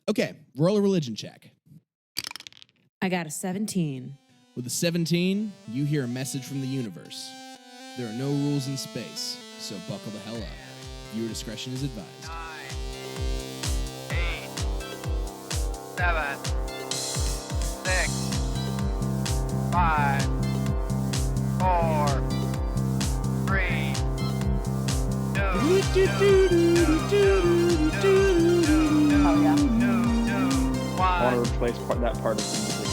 Okay, roll a religion check. I got a 17. With a 17, you hear a message from the universe. There are no rules in space, so buckle the hell up. Viewer discretion is advised. 9, 8, 7, 6, 5, 4, 3, 1. I want to replace that part of the music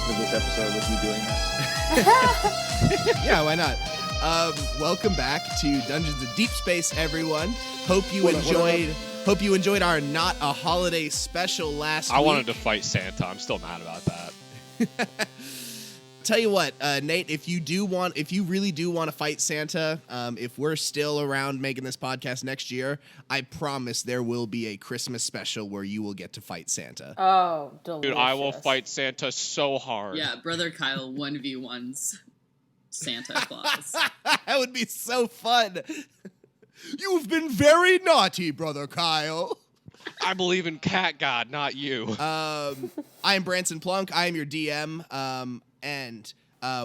for this episode with you doing that. Yeah, why not? Welcome back to Dungeons of Deepspace, everyone. Hope you enjoyed our Not a Holiday special last week. I wanted to fight Santa. I'm still mad about that. Tell you what, Nate, if you really do want to fight Santa, if we're still around making this podcast next year, I promise there will be a Christmas special where you will get to fight Santa. Oh, delicious. Dude, I will fight Santa so hard. Yeah, Brother Kyle 1v1s Santa Claus. That would be so fun. You've been very naughty, Brother Kyle. I believe in Cat God, not you. I am Branson Plunk. I am your DM. And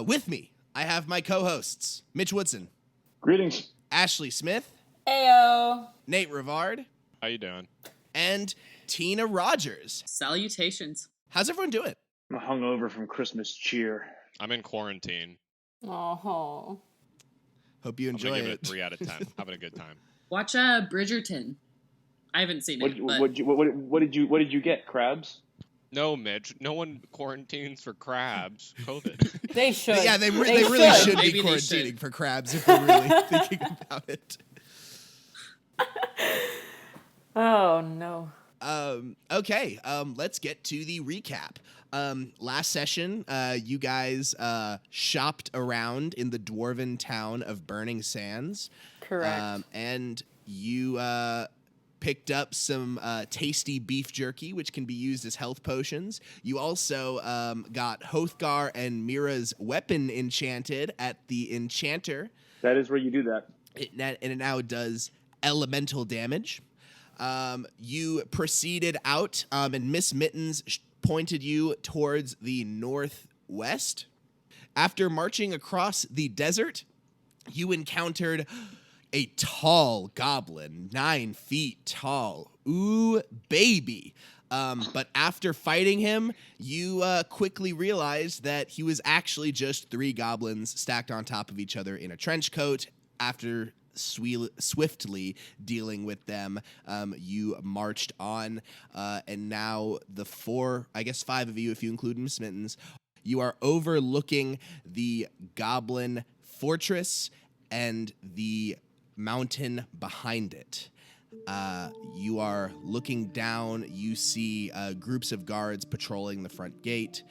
with me, I have my co-hosts, Mitch Woodson. Greetings. Ashleigh Smith. Ayo. Nate Rivard. How you doing? And Tena Rogers. Salutations. How's everyone doing? I'm hungover from Christmas cheer. I'm in quarantine. Oh. Hope you I'm enjoy gonna give it. it 3 out of 10. Having a good time. Watch Bridgerton. I haven't seen it, but What did you get? Crabs? No, Mitch. No one quarantines for crabs. COVID. They should. Yeah, they really should be Maybe they quarantining should. for crabs if we're really thinking about it. Oh, no. Okay, let's get to the recap. Last session, you guys shopped around in the dwarven town of Burning Sands. Correct. And you picked up some tasty beef jerky, which can be used as health potions. You also got Hogarth-Rä and Meera's weapon enchanted at the enchanter. That is where you do that. And it now does elemental damage. You proceeded out, and Miss Mittens pointed you towards the northwest. After marching across the desert, you encountered a tall goblin, 9 feet tall. Ooh, baby. But after fighting him, you quickly realized that he was actually just 3 goblins stacked on top of each other in a trench coat. After swiftly dealing with them, you marched on, and now the 5 of you, if you include Miss Mittens, you are overlooking the goblin fortress and the mountain behind it. You are looking down. You see groups of guards patrolling the front gate.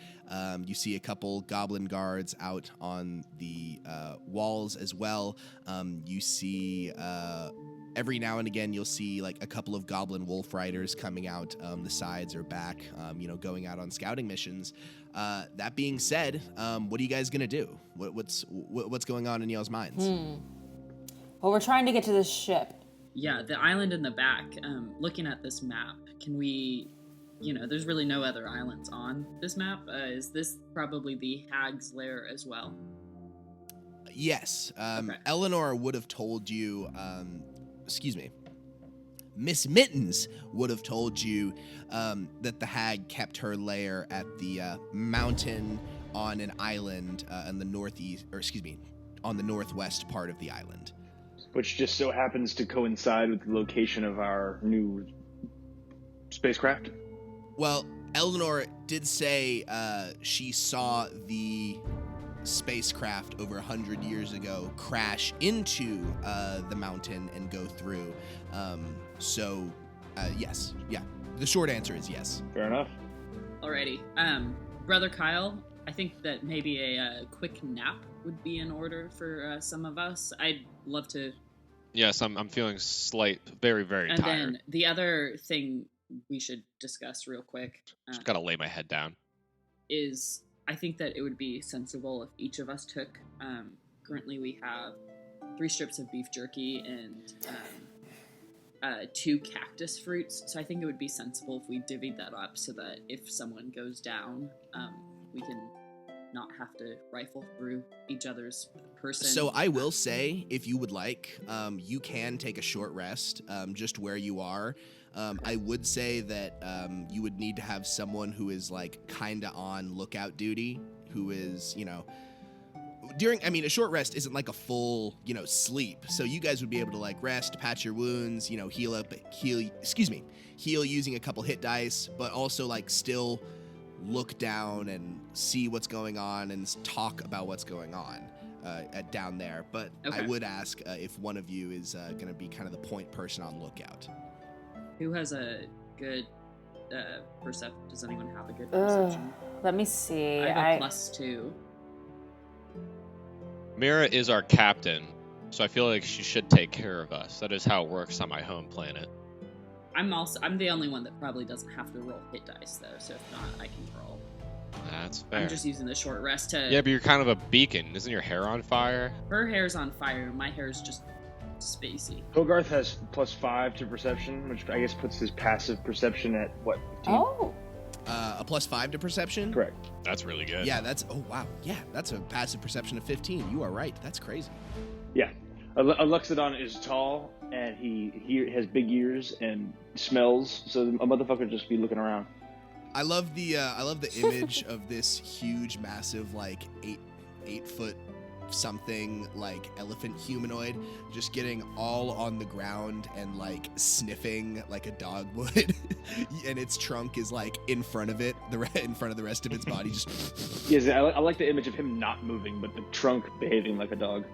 You see a couple goblin guards out on the walls as well. You see every now and again you'll see like a couple of goblin wolf riders coming out the sides or back, going out on scouting missions. That being said, what are you guys gonna do? What's going on in y'all's minds? Well, we're trying to get to this ship. yeah, the island in the back, looking at this map, can we, there's really no other islands on this map. Is this probably the Hag's Lair as well? Yes. Okay. Eleanor would have told you, Miss Mittens would have told you that the hag kept her lair at the mountain on an island in the on the northwest part of the island. Which just so happens to coincide with the location of our new spacecraft. Well, Eleanor did say she saw the spacecraft over 100 years ago crash into the mountain and go through. Yes. Yeah. The short answer is yes. Fair enough. Alrighty. Brother Kyle, I think that maybe a quick nap would be in order for some of us. I'd love to. Yes, I'm feeling very, very And tired. then the other thing we should discuss real quick Just gotta lay my head down. is I think that it would be sensible if each of us took. Currently, we have 3 strips of beef jerky and 2 cactus fruits, so I think it would be sensible if we divvied that up so that if someone goes down, we can not have to rifle through each other's person. So I will say, if you would like, you can take a short rest just where you are. I would say that you would need to have someone who is like kind of on lookout duty, who is, a short rest isn't like a full, sleep. So you guys would be able to like rest, patch your wounds, heal using a couple hit dice, but also like still look down and see what's going on and talk about what's going on down there. But Okay. I would ask if one of you is going to be kind of the point person on lookout. Who has a good perception? Does anyone have a good perception? Let me see. I have a +2. Meera is our captain, so I feel like she should take care of us. That is how it works on my home planet. I'm the only one that probably doesn't have to roll hit dice though, so if not, I can roll. That's fair. I'm just using the short rest to. Yeah, but you're kind of a beacon. Isn't your hair on fire? Her hair's on fire. My hair's just spacey. Hogarth has +5 to perception, which I guess puts his passive perception at what? 15? Oh. A +5 to perception? Correct. That's really good. Yeah, that's a passive perception of 15. You are right. That's crazy. Yeah. Alexodon is tall, and he has big ears and smells, so a motherfucker would just be looking around. I love the image of this huge, massive, like 8 foot something like elephant humanoid just getting all on the ground and like sniffing like a dog would, and its trunk is like in front of it, in front of the rest of its body. Just Yes, I like the image of him not moving, but the trunk behaving like a dog.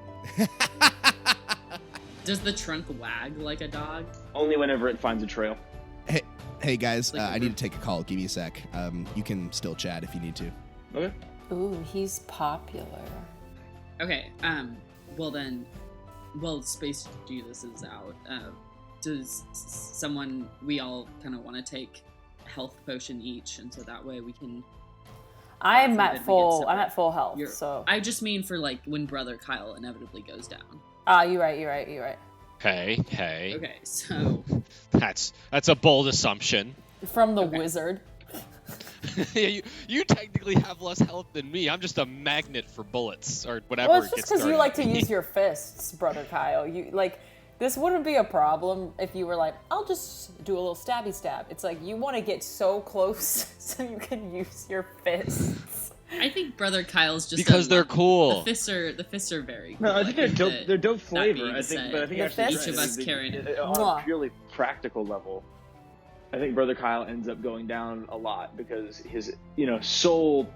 Does the trunk wag like a dog? Only whenever it finds a trail. Hey guys, Like I need to take a call. Give me a sec. You can still chat if you need to. Okay. Ooh, he's popular. Okay. Well then, while Space Jesus is out, does someone we all kind of want to take a health potion each, and so that way we can. I'm forbid we at get full. separate. I'm at full health. You're- So. I just mean for like when Brother Kyle inevitably goes down. You're right. Hey. Okay, so That's a bold assumption. From the Okay. wizard. Yeah, you technically have less health than me. I'm just a magnet for bullets or whatever. Well, it's just gets because you thrown like at to me. use your fists, Brother Kyle. You like. This wouldn't be a problem if you were like, I'll just do a little stabby stab. It's like you want to get so close so you can use your fists. I think Brother Kyle's just Because they're cool. The fists are very cool. No, I think they're dope. that- They're dope that flavor. being I think, said, but I think The actually fists? Each of us carried it. on Mwah. a purely practical level, I think Brother Kyle ends up going down a lot because his sole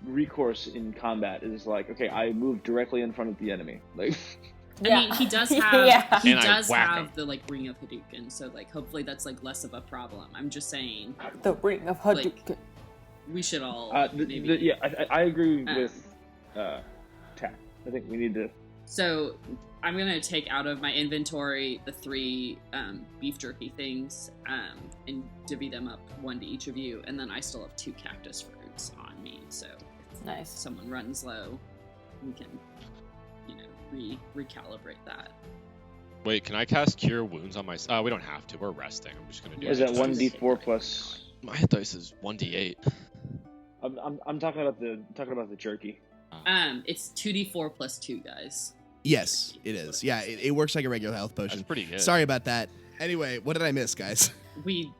recourse in combat is like, okay, I move directly in front of the enemy. Like, I mean, he does have Yeah. he And I does whack have him. the like ring of Hadouken, so like hopefully that's like less of a problem. I'm just saying The ring of Hadouken. we should all maybe. yeah, I agree Uh. with Tat. I think we need to. So I'm gonna take out of my inventory the 3 beef jerky things and divvy them up 1 to each of you, and then I still have 2 cactus fruits on me. So if Nice. someone runs low, we can recalibrate that. Wait, can I cast Cure Wounds on myself? We don't have to. We're resting. I'm just gonna do Yeah, Is it. that just 1d4 plus? My hit dice is 1d8. I'm talking about the jerky. It's 2d4 plus 2, guys. Yes, it is. Yeah, it works like a regular health That's potion. pretty good. Sorry about that. Anyway, what did I miss, guys? We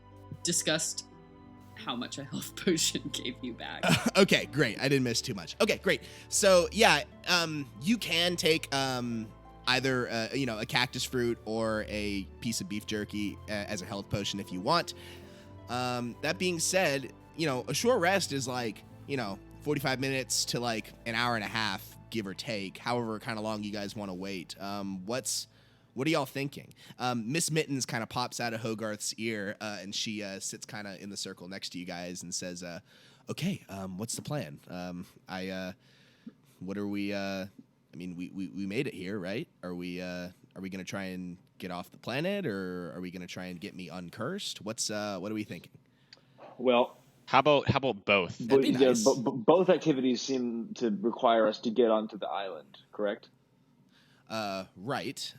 discussed how much a health potion gave you back. Okay, great. I didn't miss too much. Okay, great. So yeah, you can take either a cactus fruit or a piece of beef jerky as a health potion if you want. That being said, a short rest is like 45 minutes to like an hour and a half, give or take. However, kind of long you guys want to wait. What are y'all thinking? Miss Mittens kind of pops out of Hogarth's ear, and she sits kind of in the circle next to you guys and says, "Okay, what's the plan? What are we? I mean, we made it here, right? Are we gonna try and get off the planet, or are we gonna try and get me uncursed? What are we thinking?" Well, How about both? That'd be nice. both activities seem to require us to get onto the island, correct? Right.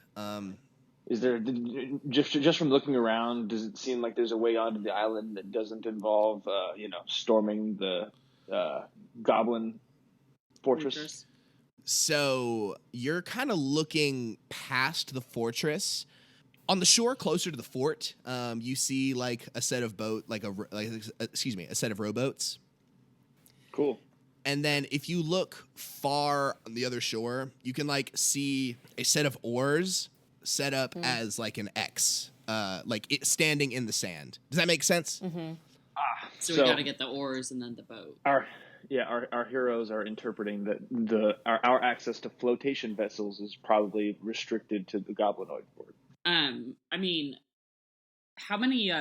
Is there just from looking around? Does it seem like there's a way onto the island that doesn't involve, storming the Goblin Fortress? So you're kind of looking past the fortress. On the shore, closer to the fort, you see like a set of a set of rowboats. Cool. And then if you look far on the other shore, you can like see a set of oars set up as like an X, standing in the sand. Does that make sense? Mm-hmm. So we gotta get the oars and then the boat. Our heroes are interpreting that our access to flotation vessels is probably restricted to the goblinoid fort. I mean, how many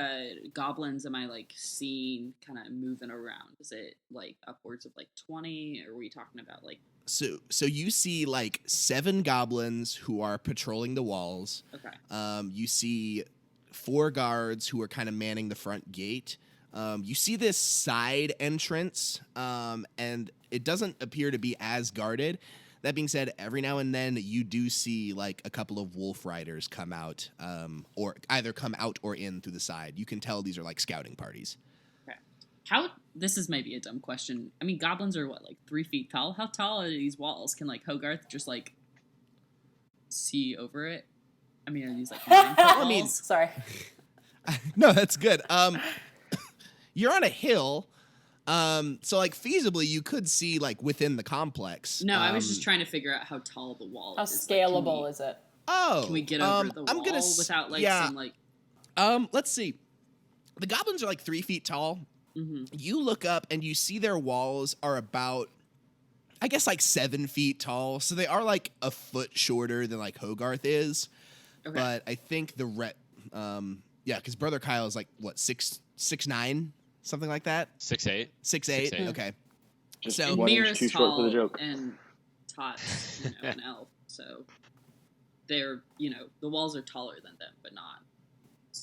goblins am I like seeing kind of moving around? Is it like upwards of like 20? Or are we talking about like? So you see like 7 goblins who are patrolling the walls. Okay. You see 4 guards who are kind of manning the front gate. You see this side entrance, and it doesn't appear to be as guarded. That being said, every now and then you do see like a couple of wolf riders come out, or either come out or in through the side. You can tell these are like scouting parties. Okay. This is maybe a dumb question. I mean, goblins are what, like 3 feet tall? How tall are these walls? Can like Hogarth just like see over it? I mean, are these like 9 foot walls? I mean, Sorry. No, that's good. You're on a hill. So like feasibly you could see like within the complex. No, I was just trying to figure out how tall the wall How is. scalable is it? Oh, Can we get over the wall without like some like? Let's see. The goblins are like 3 feet tall. Mm-hmm. You look up and you see their walls are about, I guess, like 7 feet tall. So they are like a foot shorter than like Hogarth is. Okay. But I think because Brother Kyle is like what 6'9", something like that. 6'8". 6'8". Okay. Just So one inch Meera's too short for the tall joke. and Tat's an elf, so they're the walls are taller than them, but not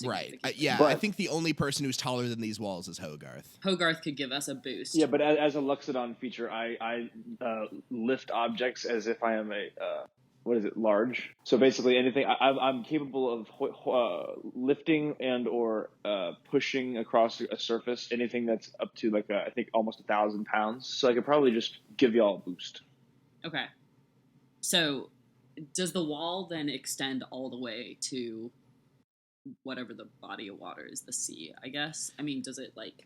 right. significantly. I But- think the only person who's taller than these walls is Hogarth. Hogarth could give us a boost. Yeah, but as a Luxodon feature, I lift objects as if I am a large. So basically, anything I'm capable of lifting and or pushing across a surface. Anything that's up to like I think almost 1,000 pounds. So I could probably just give y'all a boost. Okay. So, does the wall then extend all the way to whatever the body of water is, the sea? I guess. I mean, does it like?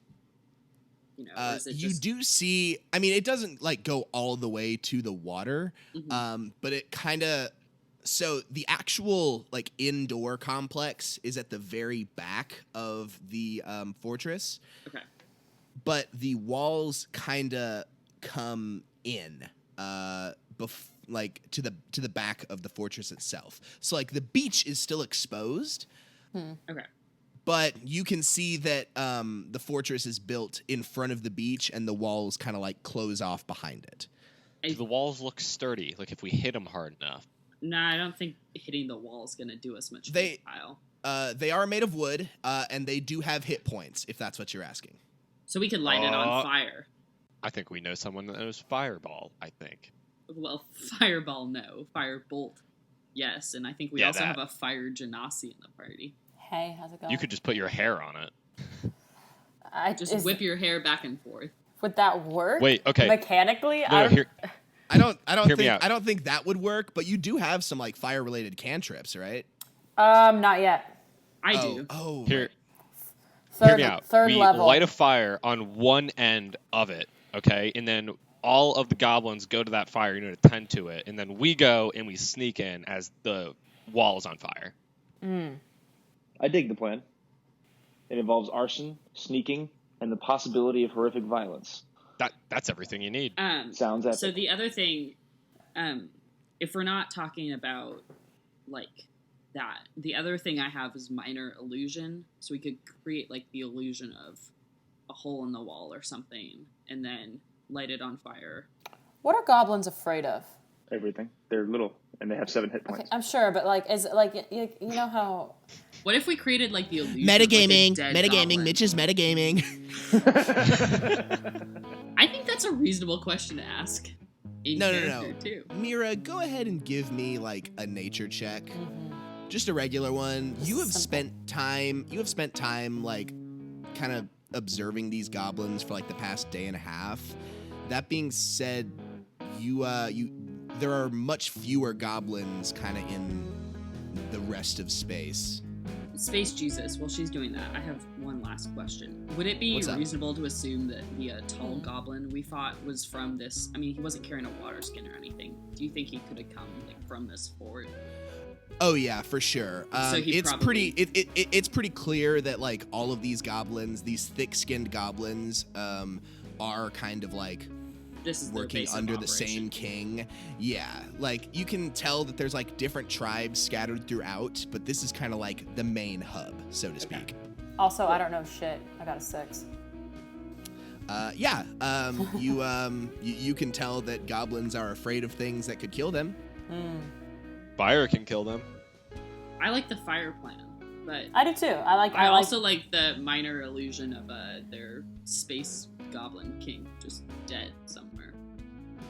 Or is it You just... do see. I mean, it doesn't like go all the way to the water, Mm-hmm. but it kind of. So the actual like indoor complex is at the very back of the fortress. Okay. But the walls kind of come in, like to the back of the fortress itself. So like the beach is still exposed. Okay. But you can see that the fortress is built in front of the beach, and the walls kind of like close off behind it. Do the walls look sturdy? Like if we hit them hard enough? Nah, I don't think hitting the wall is gonna do us much They- good, Kyle. They are made of wood, and they do have hit points, if that's what you're asking. So we could light it on fire. I think we know someone that knows fireball. I think. Well, fireball, no. Firebolt, yes. And I think we Yeah, also that. have a fire genasi in the party. Hey, how's it going? You could just put your hair on it. Just whip your hair back and forth. Would that work? Wait, okay. Mechanically, No, here. I don't Hear me think out. I don't think that would work. But you do have some like fire related cantrips, right? Not yet. I do. Oh, Here, Third, hear me out. Third We level. light a fire on one end of it, okay, and then all of the goblins go to that fire, to tend to it, and then we go and we sneak in as the wall is on fire. I dig the plan. It involves arson, sneaking, and the possibility of horrific violence. That's everything you need. Sounds epic. So the other thing, if we're not talking about like that, the other thing I have is minor illusion. So we could create like the illusion of a hole in the wall or something, and then light it on fire. What are goblins afraid of? Everything. They're little, and they have 7 hit Okay, points. I'm sure, but like, is it like you know how? What if we created like the illusion? Metagaming, of, like, a dead metagaming. goblin? Mitch is metagaming. I think that's a reasonable question to ask. In No. character, Too. Meera, go ahead and give me like a nature check. Just a regular one. You have Simple. spent time. You have spent time like kind of observing these goblins for like the past day and a half. That being said, there are much fewer goblins kind of in the rest of space. Space Jesus, while she's doing that, I have one last question. Would it be What's up? reasonable to assume that the tall goblin we fought was from this? I mean, he wasn't carrying a water skin or anything. Do you think he could have come like from this fort? Oh yeah, for sure. So he it's probably- it's pretty clear that like all of these goblins, these thick-skinned goblins, are kind of like This is their working base of under the operation. same king. Yeah, like you can tell that there's like different tribes scattered throughout, but this is kind of like the main hub, so to speak. Also, I don't know shit. I got a 6. You can tell that goblins are afraid of things that could kill them. Fire can kill them. I like the fire plan, but I do too. I also like the minor illusion of their space goblin king just dead somewhere.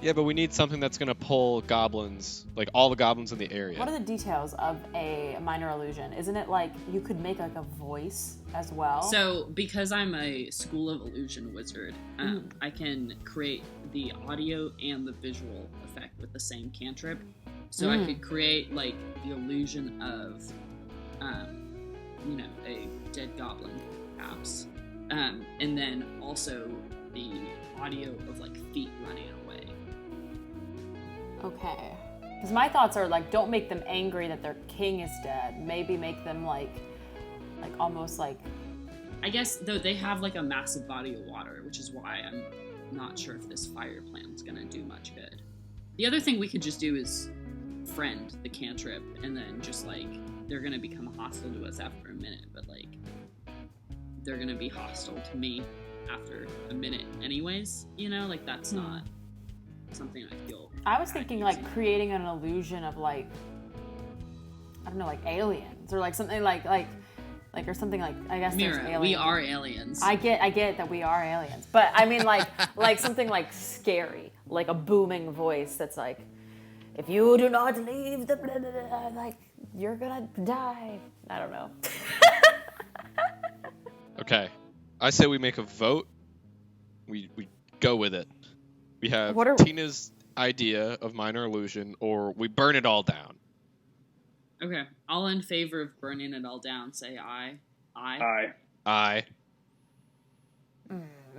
Yeah, but we need something that's gonna pull goblins, like all the goblins in the area. What are the details of a minor illusion? Isn't it like you could make like a voice as well? So, because I'm a School of Illusion wizard, I can create the audio and the visual effect with the same cantrip. So I could create like the illusion of, a dead goblin, perhaps, and then also the audio of like feet running away. Okay. Because my thoughts are like, don't make them angry that their king is dead. Maybe make them like almost like. I guess though they have like a massive body of water, which is why I'm not sure if this fire plan is gonna do much good. The other thing we could just do is friend the cantrip, and then just like they're gonna become hostile to us after a minute, but like they're gonna be hostile to me after a minute anyways, like that's not something I feel. I was thinking like creating an illusion of like, I don't know, like aliens or like something like or something like, I guess there's Meera, aliens. we are aliens. I get that we are aliens, but I mean like something like scary, like a booming voice that's like, if you do not leave the blah, blah, blah, like you're gonna die. I don't know. Okay, I say we make a vote. We go with it. We have What are- Tina's idea of minor illusion, or we burn it all down. Okay, all in favor of burning it all down, say aye. Aye. Aye.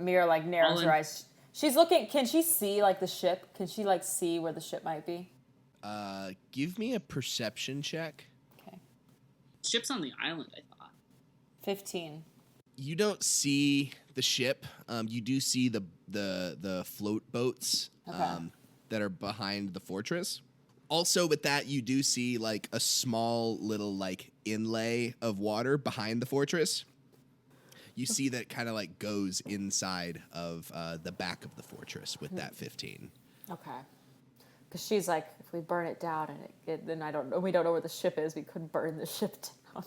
Meera like narrows All in- her eyes. She's looking. Can she see like the ship? Can she like see where the ship might be? Give me a perception check. Okay. Ship's on the island, I thought. 15. You don't see the ship. You do see the float boats Okay. that are behind the fortress. Also, with that, you do see like a small little like inlay of water behind the fortress. You see that kind of like goes inside of the back of the fortress with that 15. Okay. Because she's like, if we burn it down and then we don't know where the ship is, we could burn the ship down.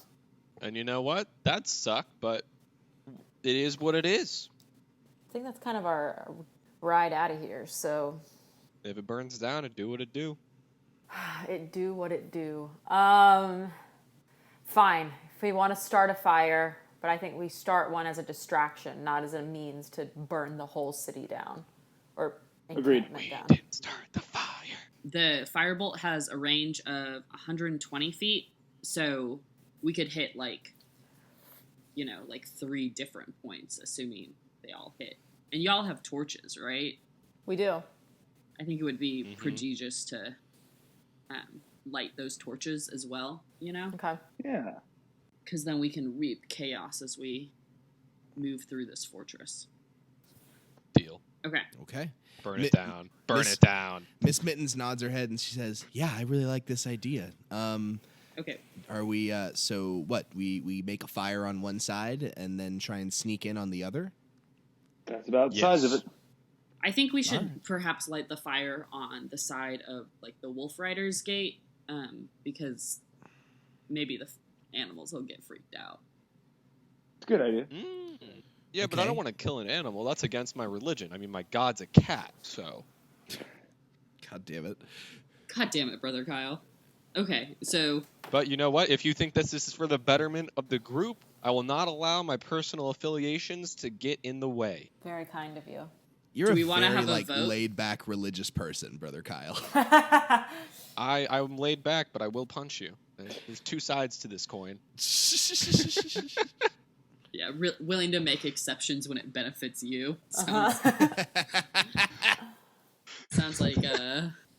And you know what? That sucked, but it is what it is. I think that's kind of our ride out of here. So If it burns down, it do what it do. it do what it do. Fine. If we want to start a fire, but I think we start one as a distraction, not as a means to burn the whole city down or Agreed. encampment down. Didn't start the fire. The firebolt has a range of 120 feet, so we could hit like 3 different points, assuming they all hit. And y'all have torches, right? We do. I think it would be prodigious to light those torches as well, Okay. Yeah. because then we can reap chaos as we move through this fortress. Deal. Okay. Okay. Burn Mi- it down. Burn Miss- it down. Miss Mittens nods her head and she says, "Yeah, I really like this idea. Okay. Are we? So what? We make a fire on one side and then try and sneak in on the other." That's about the size of Yes. it. I think we should Alright. perhaps light the fire on the side of like the Wolf Rider's gate, because maybe the animals will get freaked out. It's a good idea. Yeah, but I Okay. don't want to kill an animal. That's against my religion. I mean, my god's a cat, so. God damn it. God damn it, brother Kyle. Okay, so But you know what? If you think this is for the betterment of the group, I will not allow my personal affiliations to get in the way. Very kind of you. You're Do we a wanna very have a vote? laid back religious person, Brother Kyle. I'm laid back, but I will punch you. There's two sides to this coin. yeah, willing to make exceptions when it benefits you. Sounds like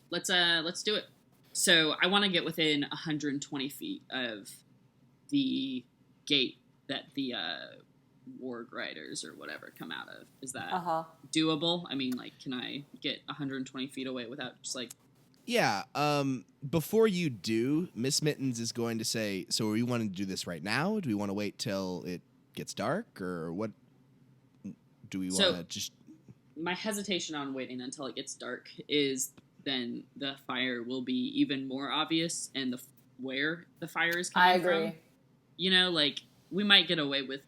let's do it. So I want to get within 120 feet of the gate that the warg riders or whatever come out of. Is that doable? I mean, like, can I get 120 feet away without just like? Yeah. Before you do, Miss Mittens is going to say, so are we wanting to do this right now? Do we want to wait till it gets dark, or what? Do we want to just? My hesitation on waiting until it gets dark is then the fire will be even more obvious, and where the fire is coming from. I agree. You know, like, we might get away with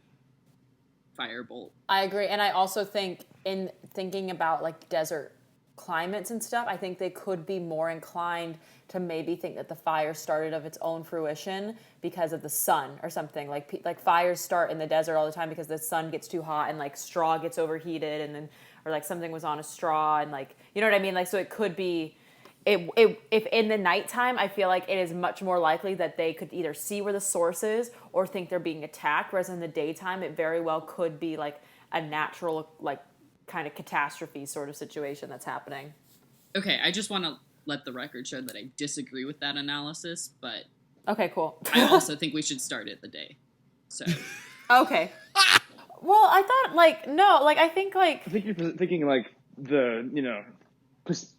firebolt. I agree, and I also think in thinking about like desert climates and stuff, I think they could be more inclined to maybe think that the fire started of its own fruition because of the sun or something. Like fires start in the desert all the time because the sun gets too hot and like straw gets overheated, and then or like something was on a straw and like, you know what I mean? Like, so it could be if in the nighttime, I feel like it is much more likely that they could either see where the source is or think they're being attacked, whereas in the daytime it very well could be like a natural like kind of catastrophe sort of situation that's happening. Okay, I just want to let the record show that I disagree with that analysis, but okay, cool. I also think we should start at the day. So okay. Well, I thought like no, like I think you're thinking like the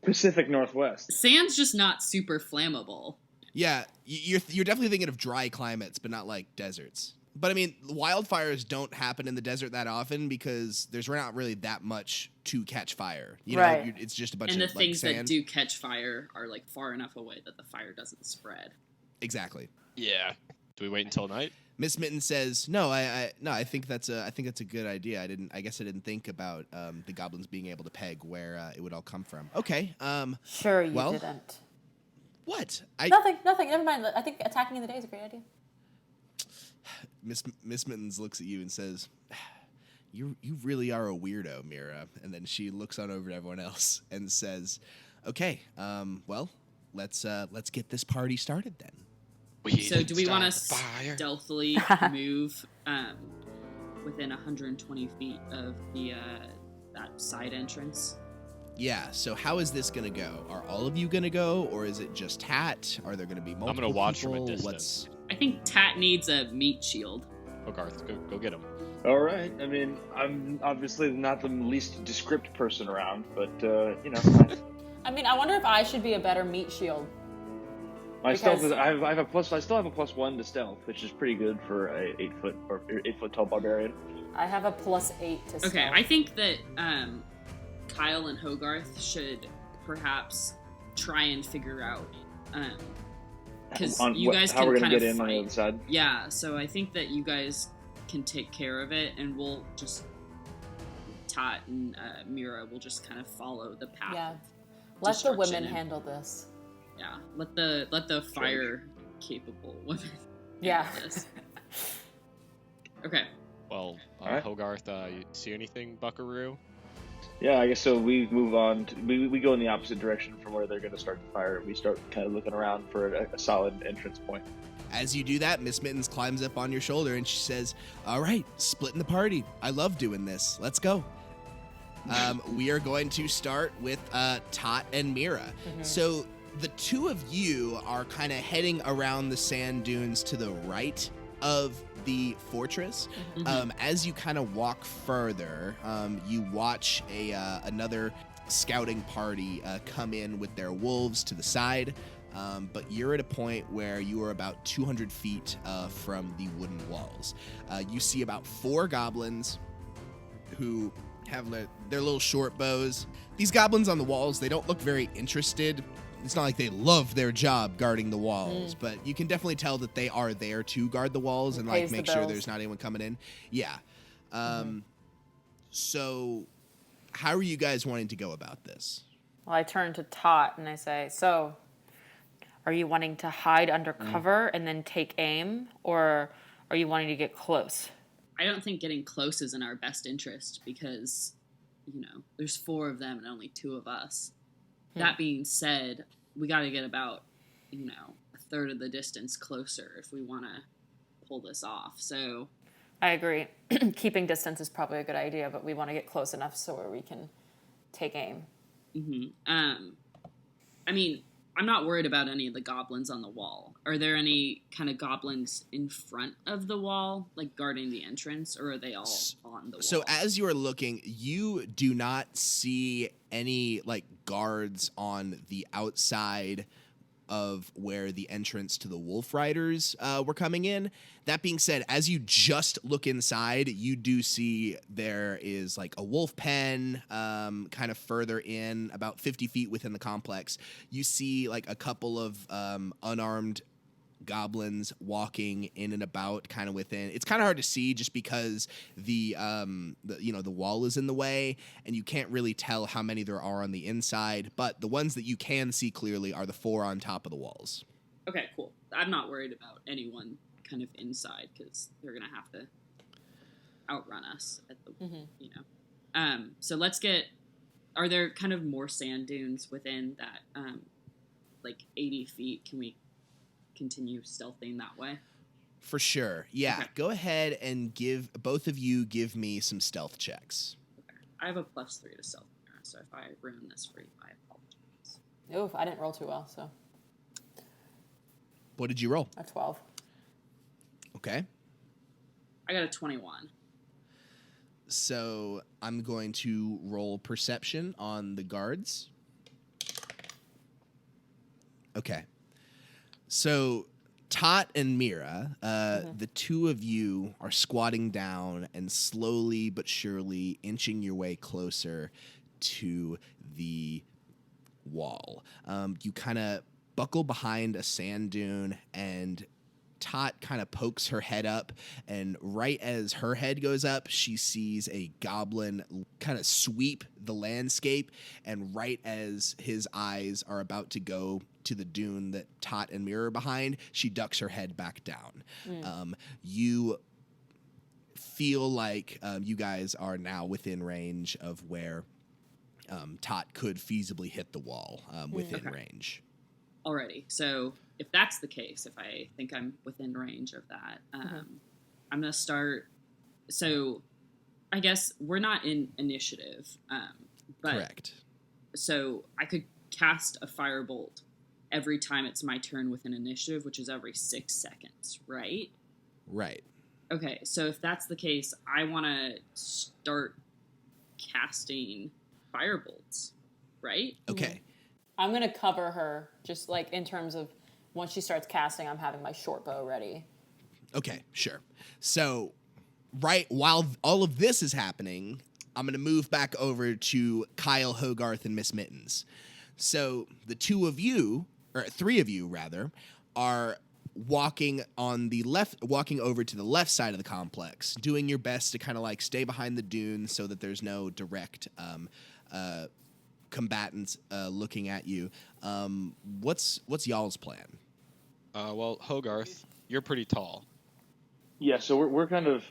Pacific Northwest. Sand's just not super flammable. Yeah, you're definitely thinking of dry climates, but not like deserts. But I mean, wildfires don't happen in the desert that often because there's not really that much to catch fire. You know, right. It's just a bunch and of the things sand. that do catch fire are like far enough away that the fire doesn't spread. Exactly. Yeah. Do we wait until night? Miss Mitten says, "No, I think that's a good idea. I guess I didn't think about the goblins being able to peg where it would all come from. Okay. Sure, you didn't. What? Nothing. Never mind. I think attacking in the day is a great idea." Miss Mittens looks at you and says, "You really are a weirdo, Meera." And then she looks on over to everyone else and says, "Okay, well, let's get this party started then." So do we want to stealthily move within 120 feet of the that side entrance? Yeah, so how is this going to go? Are all of you going to go, or is it just Tat? Are there going to be multiple I'm going to watch people? from a distance. I think Tat needs a meat shield. Hogarth, go get him. All right. I mean, I'm obviously not the least descript person around, but, I mean, I wonder if I should be a better meat shield. My stealth is I still have a +1 to stealth, which is pretty good for a 8 foot tall barbarian. I have a +8 to stealth. Okay, I think that Kyle and Hogarth should perhaps try and figure out because you guys how we're can gonna kind get of in fight. on the other side. Yeah, so I think that you guys can take care of it, and we'll just Tat and Meera will just kind of follow the path. Yeah, of let the women destruction handle this. Yeah, let the fire capable women. Yeah. handle this. Okay. Well, right. Hogarth, you see anything, Buckaroo? Yeah, I guess so. We move on. We go in the opposite direction from where they're going to start the fire. We start kind of looking around for a solid entrance point. As you do that, Miss Mittens climbs up on your shoulder and she says, "All right, splitting the party. I love doing this. Let's go." We are going to start with Tat and Meera. Mm-hmm. So the two of you are kind of heading around the sand dunes to the right of the fortress. Mm-hmm. As you kind of walk further, you watch another scouting party come in with their wolves to the side. But you're at a point where you are about 200 feet from the wooden walls. You see about 4 goblins who have their little short bows. These goblins on the walls, they don't look very interested. It's not like they love their job guarding the walls, but you can definitely tell that they are there to guard the walls and like make sure there's not anyone coming in. Yeah. So how are you guys wanting to go about this? Well, I turn to Tot and I say, "So, Are you wanting to hide under cover and then take aim, or are you wanting to get close? I don't think getting close is in our best interest because, there's 4 of them and only 2 of us. That being said, we got to get about, a third of the distance closer if we want to pull this off. So I agree. Keeping distance is probably a good idea, but we want to get close enough so where we can take aim. I mean, I'm not worried about any of the goblins on the wall. Are there any kind of goblins in front of the wall, like guarding the entrance, or are they all on the wall? So as you are looking, you do not see any like guards on the outside of where the entrance to the wolf riders were coming in. That being said, as you just look inside, you do see there is like a wolf pen kind of further in, about 50 feet within the complex. You see like a couple of unarmed goblins walking in and about kind of within. It's kind of hard to see just because the wall is in the way and you can't really tell how many there are on the inside, but the ones that you can see clearly are the 4 on top of the walls. Okay, cool. I'm not worried about anyone kind of inside because they're gonna have to outrun us at the so let's get. Are there kind of more sand dunes within that like 80 feet? Can we continue stealthing that way? For sure. Yeah. Okay. Go ahead and both of you give me some stealth checks. Okay. I have a +3 to stealth, so if I ruin this for you, I apologize. Oof, I didn't roll too well, so What did you roll? a 12. Okay. I got a 21. So I'm going to roll perception on the guards. Okay. So Tat and Meera, the 2 of you are squatting down and slowly but surely inching your way closer to the wall. You kind of buckle behind a sand dune, and Tot kind of pokes her head up, and right as her head goes up, she sees a goblin kind of sweep the landscape, and right as his eyes are about to go to the dune that Tot and Meera are behind, she ducks her head back down. You feel like you guys are now within range of where Tot could feasibly hit the wall within range. Alrighty, so if that's the case, if I think I'm within range of that, I'm going to start. So I guess we're not in initiative. But Correct. So I could cast a firebolt every time it's my turn with an initiative, which is every 6 seconds, right? Right. Okay, so if that's the case, I want to start casting firebolts, right? Okay. I'm going to cover her, just like in terms of once she starts casting, I'm having my short bow ready. Okay, sure. So, right while all of this is happening, I'm going to move back over to Kyle, Hogarth, and Miss Mittens. So, the 2 of you, or 3 of you rather, are walking over to the left side of the complex, doing your best to kind of like stay behind the dunes so that there's no direct combatants looking at you. What's y'all's plan? Well, Hogarth, you're pretty tall. Yeah, so we're kind of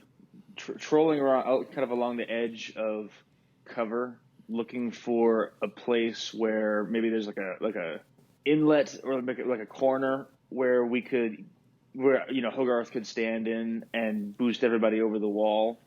trolling around, out kind of along the edge of cover, looking for a place where maybe there's like a inlet or like a corner where Hogarth could stand in and boost everybody over the wall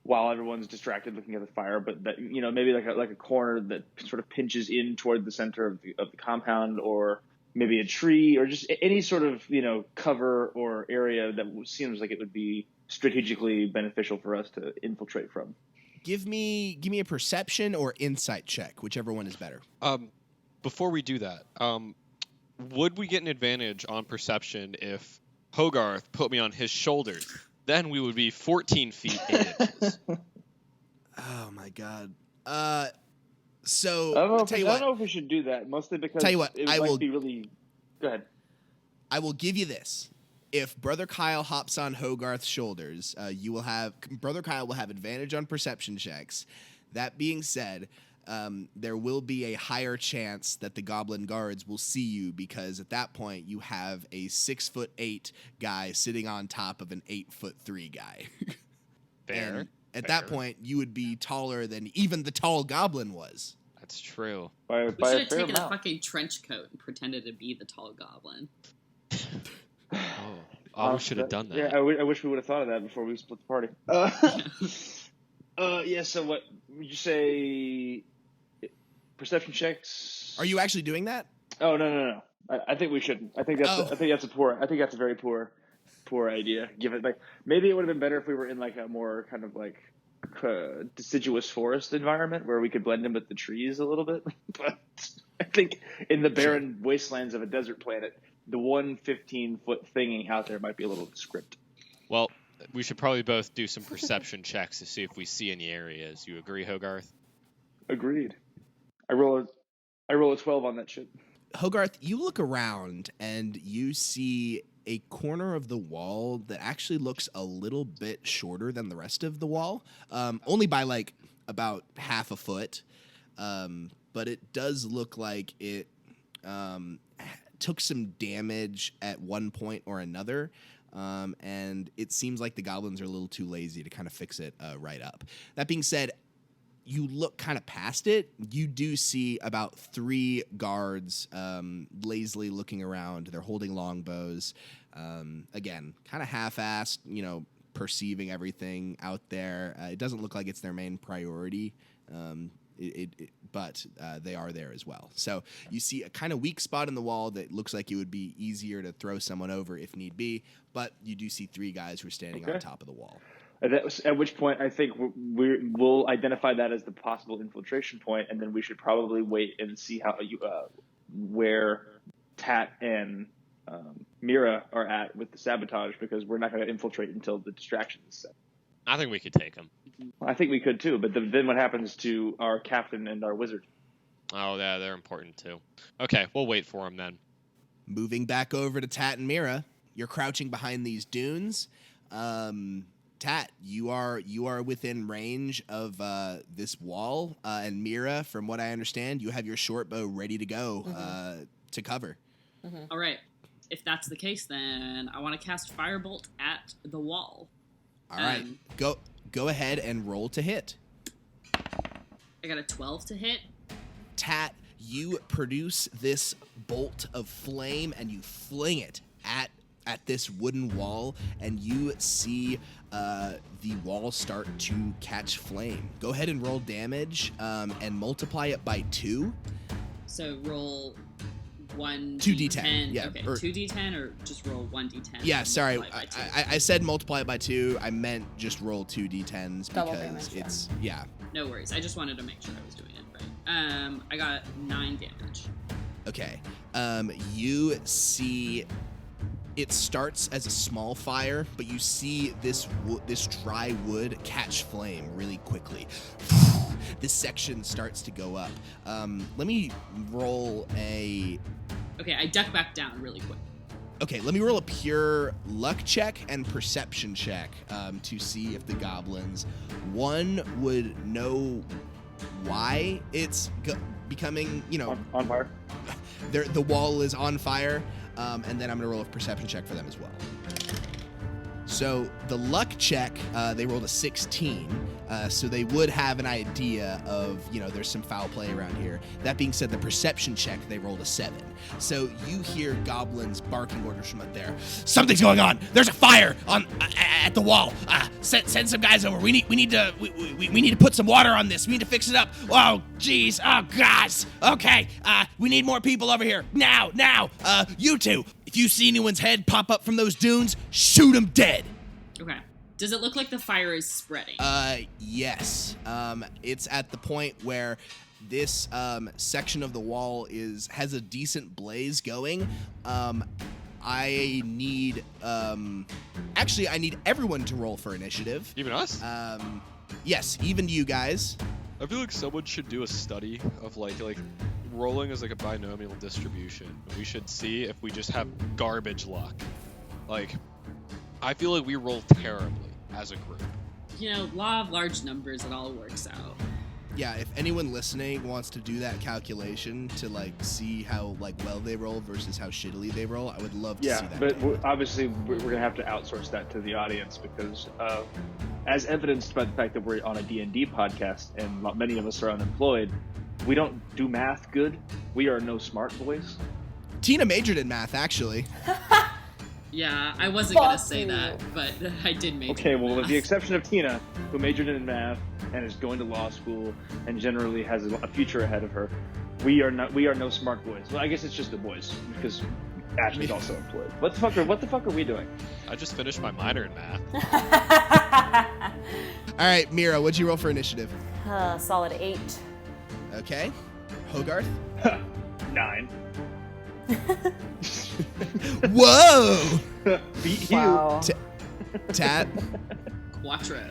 while everyone's distracted looking at the fire, but that maybe like a corner that sort of pinches in toward the center of the compound, or maybe a tree, or just any sort of cover or area that seems like it would be strategically beneficial for us to infiltrate from. Give me a perception or insight check, whichever one is better. Before we do that, would we get an advantage on perception if Hogarth put me on his shoulders? Then we would be 14 feet 8 inches. Oh my god. So I don't know. tell you I what. don't know if we should do that, mostly because Tell you what, it I might will be really. Go ahead. I will give you this. If Brother Kyle hops on Hogarth's shoulders, Brother Kyle will have advantage on perception checks. That being said, there will be a higher chance that the goblin guards will see you, because at that point you have a 6'8" guy sitting on top of an 8'3" guy. Fair. And at that point, you would be taller than even the tall goblin was. That's true. By We a should have fair taken a amount. fucking trench coat and pretended to be the tall goblin. Oh, we should have done that. Yeah, I wish we would have thought of that before we split the party. Yeah, so what would you say? Perception checks? Are you actually doing that? Oh, no. I think we shouldn't. I think that's a very poor idea. Given, like, maybe it would have been better if we were in like a more kind of like deciduous forest environment where we could blend in with the trees a little bit. But I think in the barren wastelands of a desert planet, the 115-foot thinging out there might be a little descriptive. Well, we should probably both do some perception checks to see if we see any areas. You agree, Hogarth? Agreed. I roll a 12 on that shit. Hogarth, you look around and you see a corner of the wall that actually looks a little bit shorter than the rest of the wall, only by like about half a foot. But it does look like it took some damage at one point or another. And it seems like the goblins are a little too lazy to kind of fix it right up. That being said, you look kind of past it. You do see about 3 guards lazily looking around. They're holding longbows. Again, kind of half-assed, perceiving everything out there. It doesn't look like it's their main priority, but they are there as well. So you see a kind of weak spot in the wall that looks like it would be easier to throw someone over if need be, but you do see 3 guys who are standing on top of the wall. At which point, I think we'll identify that as the possible infiltration point, and then we should probably wait and see how where Tat and Meera are at with the sabotage, because we're not going to infiltrate until the distraction is set. I think we could take them. I think we could too, but then what happens to our captain and our wizard? Oh, yeah, they're important too. Okay, we'll wait for them then. Moving back over to Tat and Meera, you're crouching behind these dunes. Tat, you are within range of this wall, and Meera, from what I understand, you have your short bow ready to go to cover. All right. If that's the case, then I want to cast Firebolt at the wall. All right, go ahead and roll to hit. I got a 12 to hit. Tat, you produce this bolt of flame and you fling it at this wooden wall, and you see the wall start to catch flame. Go ahead and roll damage and multiply it by 2. So roll 1d10. 2d10, yeah, Okay, or- 2d10 or just roll 1d10? Yeah, and sorry, multiply it by 2? I said multiply it by 2. I meant just roll 2 d10s Double because damage, yeah. it's yeah. No worries. I just wanted to make sure I was doing it right. I got 9 damage. Okay. You see it starts as a small fire, but you see this dry wood catch flame really quickly. This section starts to go up. Let me roll a... Okay, I duck back down really quick. Okay, let me roll a pure luck check and perception check to see if the goblins, one, would know why it's becoming, On fire. the wall is on fire, and then I'm going to roll a perception check for them as well. So the luck check, they rolled a 16, so they would have an idea of, there's some foul play around here. That being said, the perception check, they rolled a 7. So you hear goblins barking orders from up there. Something's going on. There's a fire at the wall. Send some guys over. We need to put some water on this. We need to fix it up. Oh, jeez. Oh, gosh. Okay. We need more people over here now. You two. If you see anyone's head pop up from those dunes, shoot them dead. Okay. Does it look like the fire is spreading? Yes. It's at the point where this section of the wall has a decent blaze going. I need everyone to roll for initiative. Even us? Yes, even you guys. I feel like someone should do a study of like rolling as like a binomial distribution. We should see if we just have garbage luck. Like, I feel like we roll terribly as a group. Law of large numbers, it all works out. Yeah, if anyone listening wants to do that calculation to like see how like well they roll versus how shittily they roll, I would love to see that. But obviously we're gonna have to outsource that to the audience because, as evidenced by the fact that we're on a D&D podcast and many of us are unemployed, we don't do math good. We are no smart boys. Tena majored in math, actually. Yeah, I wasn't gonna Fuck say you. that, but I did major. Okay, in well, with math. the exception of Tena, who majored in math and is going to law school and generally has a future ahead of her, we are no smart boys. Well, I guess it's just the boys because Ashley's also employed. What the fuck are we doing? I just finished my minor in math. All right, Meera, what'd you roll for initiative? Solid 8. Okay. Hogarth? 9. Whoa! Beat Wow. Tat Quattro.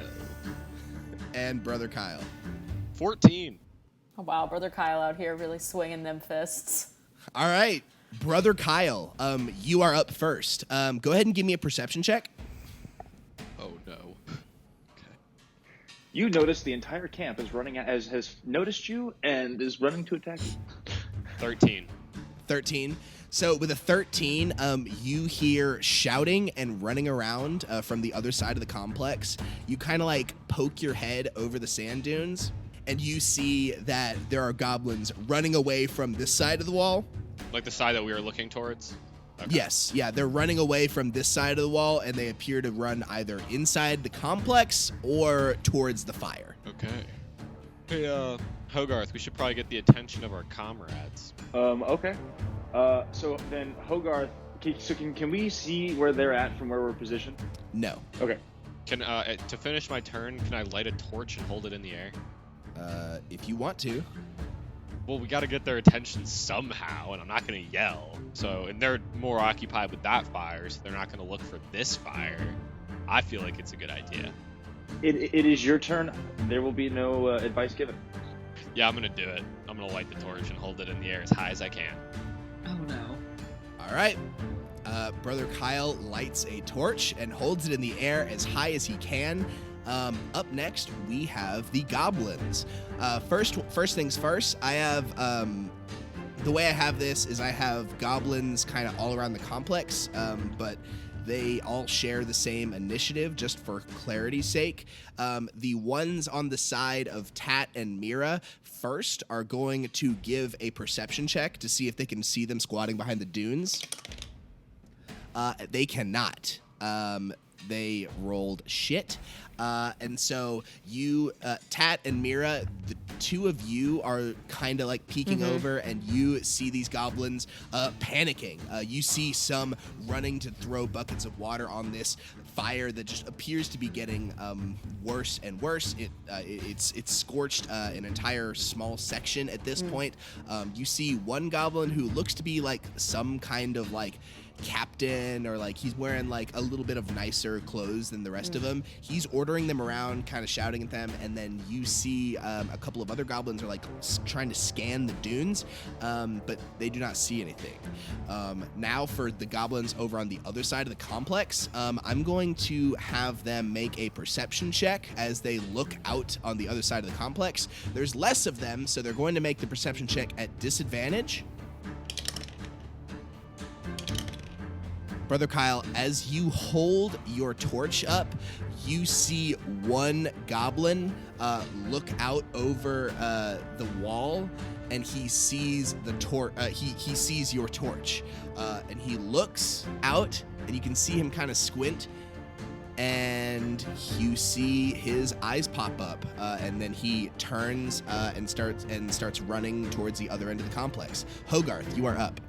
and Brother Kyle. 14. Oh, wow, Brother Kyle out here really swinging them fists. All right, Brother Kyle, you are up first. Go ahead and give me a perception check. Oh no. You notice the entire camp is running has noticed you and is running to attack you. 13. 13. So with a 13, you hear shouting and running around from the other side of the complex. You kind of like poke your head over the sand dunes, and you see that there are goblins running away from this side of the wall. Like the side that we were looking towards? Okay. Yes, yeah, they're running away from this side of the wall, and they appear to run either inside the complex or towards the fire. Okay. Hey, Hogarth, we should probably get the attention of our comrades. Okay. So then Hogarth, can we see where they're at from where we're positioned? No. Okay. Can to finish my turn, can I light a torch and hold it in the air? If you want to. Well, we got to get their attention somehow, and I'm not going to yell. So, and they're more occupied with that fire, so they're not going to look for this fire. I feel like it's a good idea. It is your turn. There will be no advice given. Yeah, I'm going to do it. I'm going to light the torch and hold it in the air as high as I can. Oh no. All right. Brother Kyle lights a torch and holds it in the air as high as he can. Up next, we have the goblins. First things first, I have, the way I have this is I have goblins kind of all around the complex, but they all share the same initiative just for clarity's sake. The ones on the side of Tat and Meera first are going to give a perception check to see if they can see them squatting behind the dunes. They cannot. They rolled shit. And so you, Tat and Meera, the two of you are kind of like peeking over, and you see these goblins panicking. You see some running to throw buckets of water on this fire that just appears to be getting worse and worse. It's scorched an entire small section at this point. You see one goblin who looks to be like some kind of like captain, or like he's wearing like a little bit of nicer clothes than the rest of them. He's ordering them around, kind of shouting at them, and then you see a couple of other goblins are like trying to scan the dunes, but they do not see anything. Now for the goblins over on the other side of the complex, I'm going to have them make a perception check as they look out on the other side of the complex. There's less of them, so they're going to make the perception check at disadvantage. Brother Kyle, as you hold your torch up, you see one goblin look out over the wall, and he sees the he sees your torch, and he looks out, and you can see him kind of squint, and you see his eyes pop up, and then he turns and starts running towards the other end of the complex. Hogarth, you are up.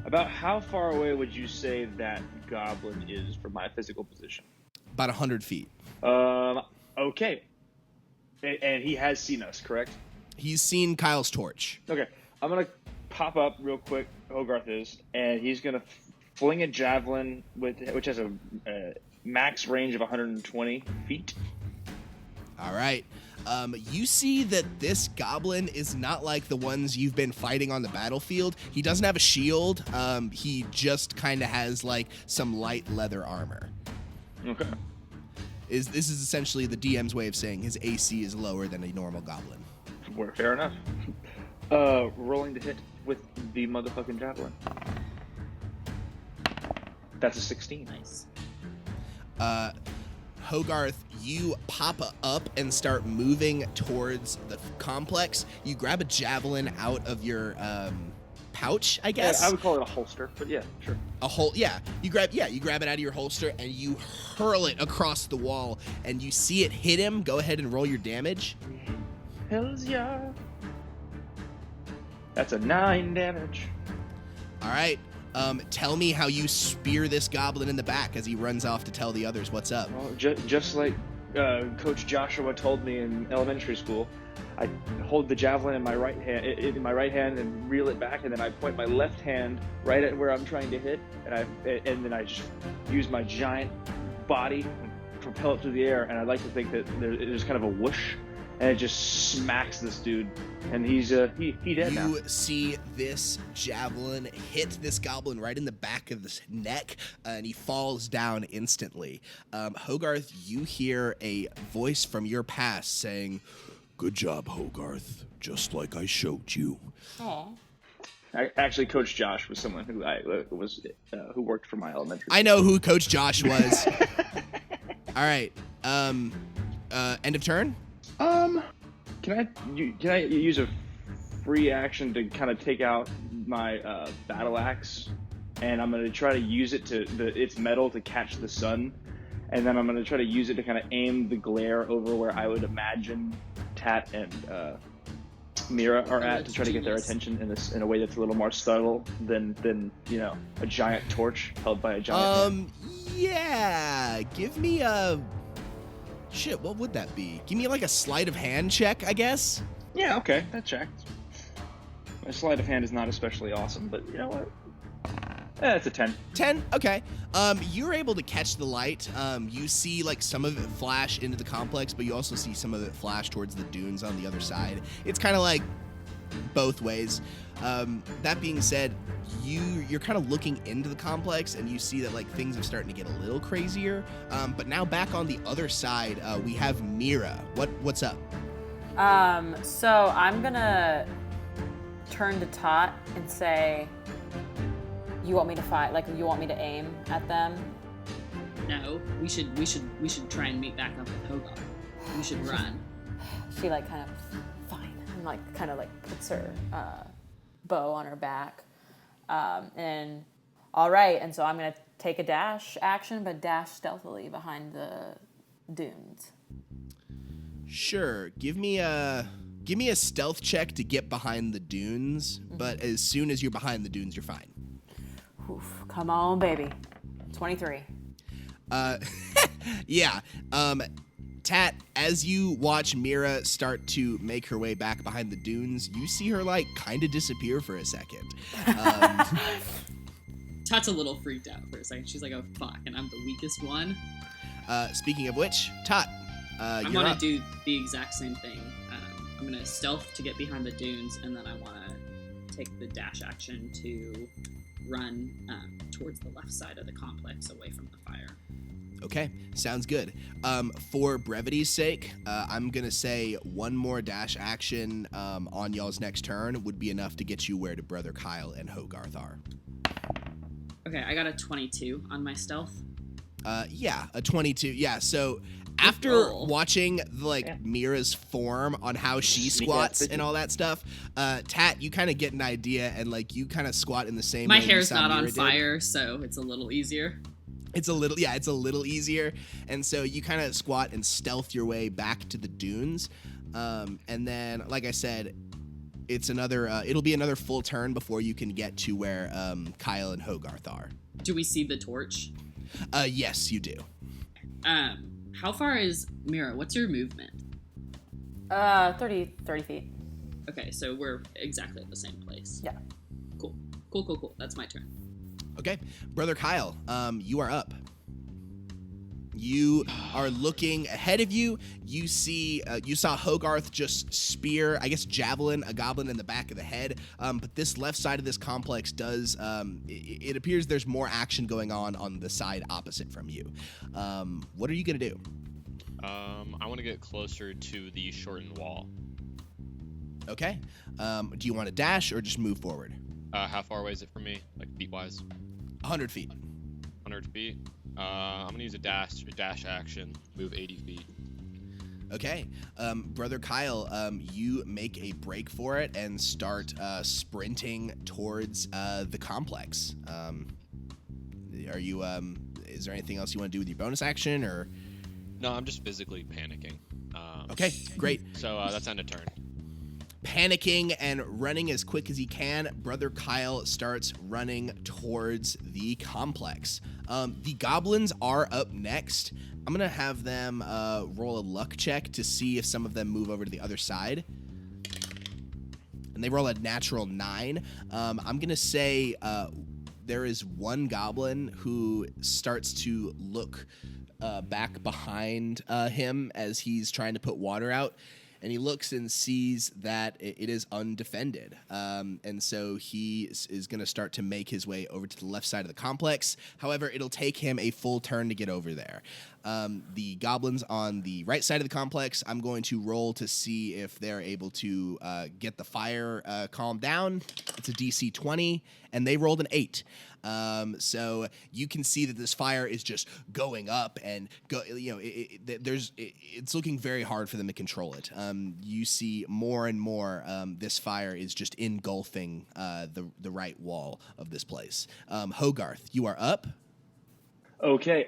About how far away would you say that goblin is from my physical position? About 100 feet. Okay. And he has seen us, correct? He's seen Kyle's torch. Okay. I'm going to pop up real quick, Hogarth is, and he's going to fling a javelin which has a max range of 120 feet. All right. You see that this goblin is not like the ones you've been fighting on the battlefield. He doesn't have a shield. He just kind of has like some light leather armor. Okay. This is essentially the DM's way of saying his AC is lower than a normal goblin. Fair enough. Rolling to hit with the motherfucking javelin. That's a 16. Nice. Hogarth, you pop up and start moving towards the complex. You grab a javelin out of your pouch, I guess. Yeah, I would call it a holster, but yeah, sure. You grab it out of your holster and you hurl it across the wall and you see it hit him. Go ahead and roll your damage. Hells yeah. That's a 9 damage. All right. Tell me how you spear this goblin in the back as he runs off to tell the others what's up. Well, just like Coach Joshua told me in elementary school, I hold the javelin in my right hand, and reel it back, and then I point my left hand right at where I'm trying to hit, and then I just use my giant body and propel it through the air. And I'd like to think that there's kind of a whoosh, and it just smacks this dude, and he's he dead now. You see this javelin hit this goblin right in the back of the neck, and he falls down instantly. Hogarth, you hear a voice from your past saying, "Good job, Hogarth. Just like I showed you." Aw. Actually, Coach Josh was someone who who worked for my elementary school. I know who Coach Josh was. All right. End of turn. Can I use a free action to kind of take out my battle axe, and I'm gonna try to use it its metal to catch the sun, and then I'm gonna try to use it to kind of aim the glare over where I would imagine Tat and Meera are at, to try to get their attention in a way that's a little more subtle than a giant torch held by a giant. Yeah. Give me a. Shit, what would that be? Give me like a sleight of hand check, I guess. Yeah, okay, that checked. My sleight of hand is not especially awesome, but you know what? It's a 10. 10? Okay. You're able to catch the light. You see like some of it flash into the complex, but you also see some of it flash towards the dunes on the other side. It's kind of like both ways. That being said, you're kind of looking into the complex and you see that like things are starting to get a little crazier. But now back on the other side, we have Meera. What's up? So I'm gonna turn to Tot and say, "You want me to fight? Like, you want me to aim at them?" No, we should try and meet back up with Hogarth. We should run. She like kind of fine and like kind of like puts her bow on her back. And all right, and so I'm gonna take a dash action, but dash stealthily behind the dunes. Sure. Give me a stealth check to get behind the dunes, but as soon as you're behind the dunes, you're fine. Oof, come on, baby. 23. Yeah. Tat, as you watch Meera start to make her way back behind the dunes, you see her like kind of disappear for a second. Tat's a little freaked out for a second. She's like, "Oh fuck," and I'm the weakest one. Speaking of which, Tat, I'm gonna do the exact same thing. I'm gonna stealth to get behind the dunes, and then I wanna take the dash action to run towards the left side of the complex, away from the fire. Okay, sounds good. For brevity's sake, I'm gonna say one more dash action on y'all's next turn would be enough to get you where to Brother Kyle and Hogarth are. Okay, I got a 22 on my stealth. Yeah, a 22. Yeah, so after watching Meera's form on how she squats and all that stuff, Tat, you kind of get an idea and like you kind of squat in the same way. My hair's you saw not Meera on did. fire, so it's a little easier. It's a little easier. And so you kind of squat and stealth your way back to the dunes. And then, like I said, it'll be another full turn before you can get to where Kyle and Hogarth are. Do we see the torch? Yes, you do. How far is Meera? What's your movement? 30 feet. Okay, so we're exactly at the same place. Yeah. Cool. That's my turn. Okay, Brother Kyle, you are up. You are looking ahead of you. You saw Hogarth just spear, I guess, javelin a goblin in the back of the head. But this left side of this complex does, it appears there's more action going on the side opposite from you. What are you gonna do? I want to get closer to the shortened wall. Okay. Do you want to dash or just move forward? How far away is it from me, like feet-wise? 100 feet. 100 feet. I'm gonna use a dash action, move 80 feet. Okay. Brother Kyle, you make a break for it and start sprinting towards the complex. Are you? Is there anything else you want to do with your bonus action, or? No, I'm just physically panicking. Okay, great. So that's end of turn. Panicking and running as quick as he can, Brother Kyle starts running towards the complex. The goblins are up next. I'm going to have them roll a luck check to see if some of them move over to the other side. And they roll a natural 9. I'm going to say there is one goblin who starts to look back behind him as he's trying to put water out. And he looks and sees that it is undefended. And so he is going to start to make his way over to the left side of the complex. However, it'll take him a full turn to get over there. The goblins on the right side of the complex, I'm going to roll to see if they're able to get the fire calmed down. It's a DC 20, and they rolled an 8. So you can see that this fire is just going up and it's looking very hard for them to control it. You see more and more this fire is just engulfing the right wall of this place. Hogarth, you are up. Okay.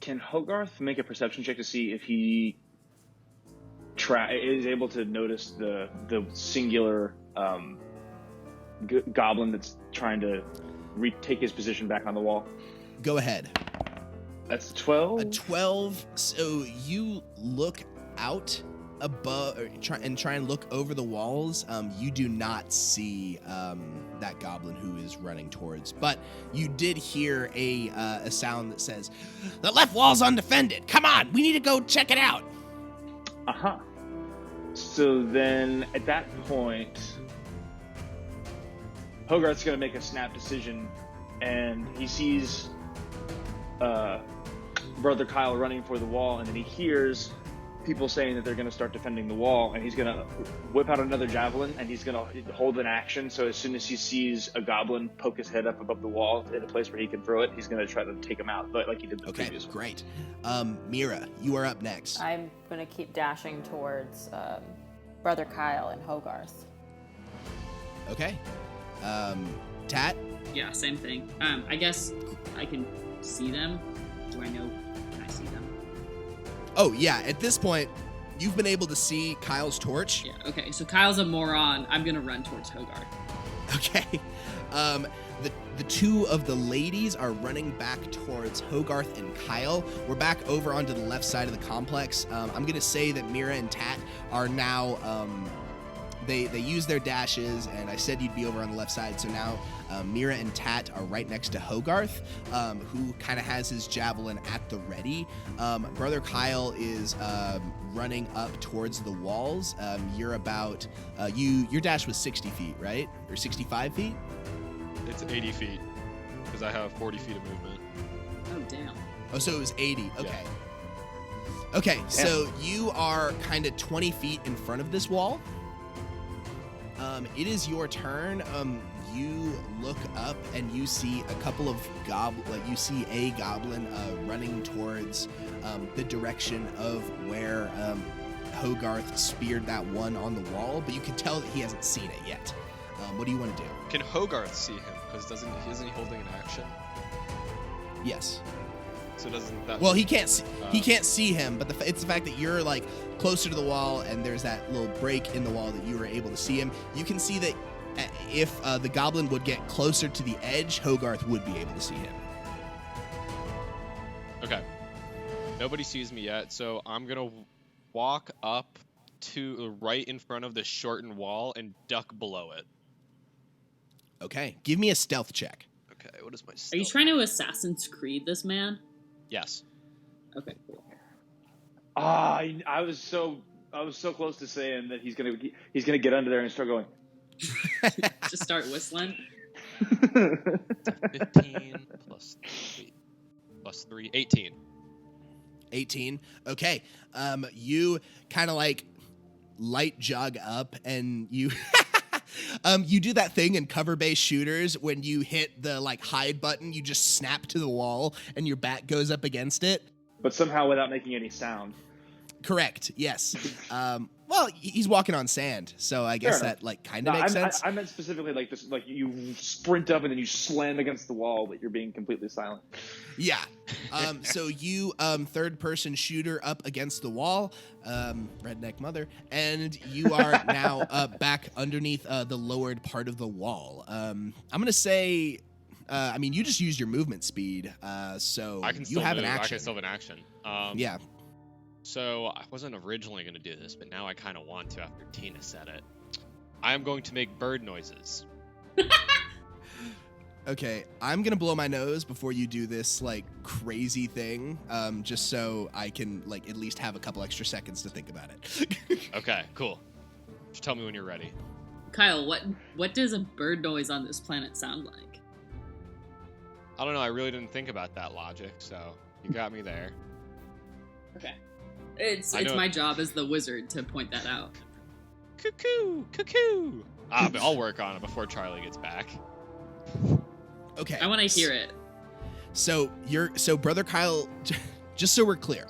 Can Hogarth make a perception check to see if he is able to notice the singular goblin that's trying to retake his position back on the wall? Go ahead. That's 12. A 12. So you look out above try and look over the walls. You do not see that goblin who is running towards, but you did hear a sound that says, "The left wall's undefended. Come on, we need to go check it out." Uh-huh. So then at that point, Hogarth's going to make a snap decision, and he sees Brother Kyle running for the wall, and then he hears people saying that they're going to start defending the wall, and he's going to whip out another javelin, and he's going to hold an action. So as soon as he sees a goblin poke his head up above the wall in a place where he can throw it, he's going to try to take him out, but like he did the previous one. Great. Meera, you are up next. I'm going to keep dashing towards Brother Kyle and Hogarth. Okay. Tat? Yeah, same thing. I guess I can see them. Do I know? Can I see them? Oh, yeah. At this point, you've been able to see Kyle's torch. Yeah, okay. So Kyle's a moron. I'm going to run towards Hogarth. Okay. The two of the ladies are running back towards Hogarth and Kyle. We're back over onto the left side of the complex. I'm going to say that Meera and Tat are now... They use their dashes, and I said you'd be over on the left side, so now Meera and Tat are right next to Hogarth, who kind of has his javelin at the ready. Brother Kyle is running up towards the walls. You're about... your dash was 60 feet, right? Or 65 feet? It's 80 feet, because I have 40 feet of movement. Oh, damn. Oh, so it was 80. Okay. Yeah. Okay, so you are kind of 20 feet in front of this wall. It is your turn. You look up and you see a couple of you see a goblin running towards the direction of where Hogarth speared that one on the wall, but you can tell that he hasn't seen it yet. What do you want to do? Can Hogarth see him? Because isn't he holding an action? Yes. So doesn't that? Well, he can't see him, but it's the fact that you're like closer to the wall and there's that little break in the wall that you were able to see him. You can see that if the goblin would get closer to the edge, Hogarth would be able to see him. Okay. Nobody sees me yet, so I'm gonna walk up to right in front of the shortened wall and duck below it. Okay, give me a stealth check. Okay, what is my stealth? Are you trying to Assassin's Creed this man? Yes. Okay, cool. I was so close to saying that he's gonna get under there and start going. Just start whistling. 15 plus 3, 18. 18. Okay. You kind of like light jog up, and you you do that thing in cover-based shooters when you hit the like hide button, you just snap to the wall, and your back goes up against it. But somehow without making any sound. Correct. Yes. Well, he's walking on sand, so I guess that like kind of makes sense. I meant specifically like this, like you sprint up and then you slam against the wall, but you're being completely silent. Yeah. So you third-person shooter up against the wall, redneck mother, and you are now back underneath the lowered part of the wall. I'm gonna say, I mean, you just used your movement speed, so I can you still have move. an I action. can still have an action. Yeah. So I wasn't originally going to do this, but now I kind of want to after Tena said it. I am going to make bird noises. Okay, I'm gonna blow my nose before you do this like crazy thing, just so I can like at least have a couple extra seconds to think about it. Okay, cool. Just tell me when you're ready. Kyle, what does a bird noise on this planet sound like? I don't know. I really didn't think about that logic, so you got me there. Okay. It's I know- my job as the wizard to point that out. Cuckoo, cuckoo. But I'll work on it before Charlie gets back. Okay. I want to hear it. So Brother Kyle, just so we're clear,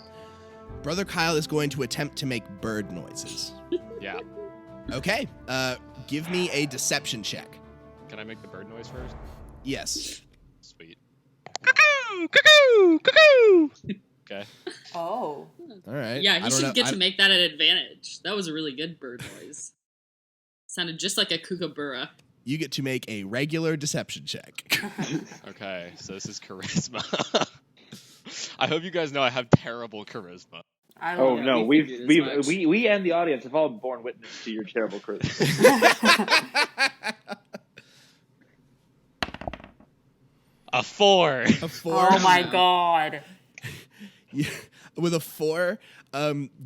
Brother Kyle is going to attempt to make bird noises. Yeah. Okay. Give me a deception check. Can I make the bird noise first? Yes. Sweet. Cuckoo, cuckoo, cuckoo. Okay. Oh. All right. Yeah, I he don't should know- get I- to make that an advantage. That was a really good bird noise. Sounded just like a kookaburra. You get to make a regular deception check. Okay, so this is charisma. I hope you guys know I have terrible charisma. I don't Oh know. no, we figured as much. we and the audience have all borne witness to your terrible charisma. A 4. A 4. Oh my god. With a 4,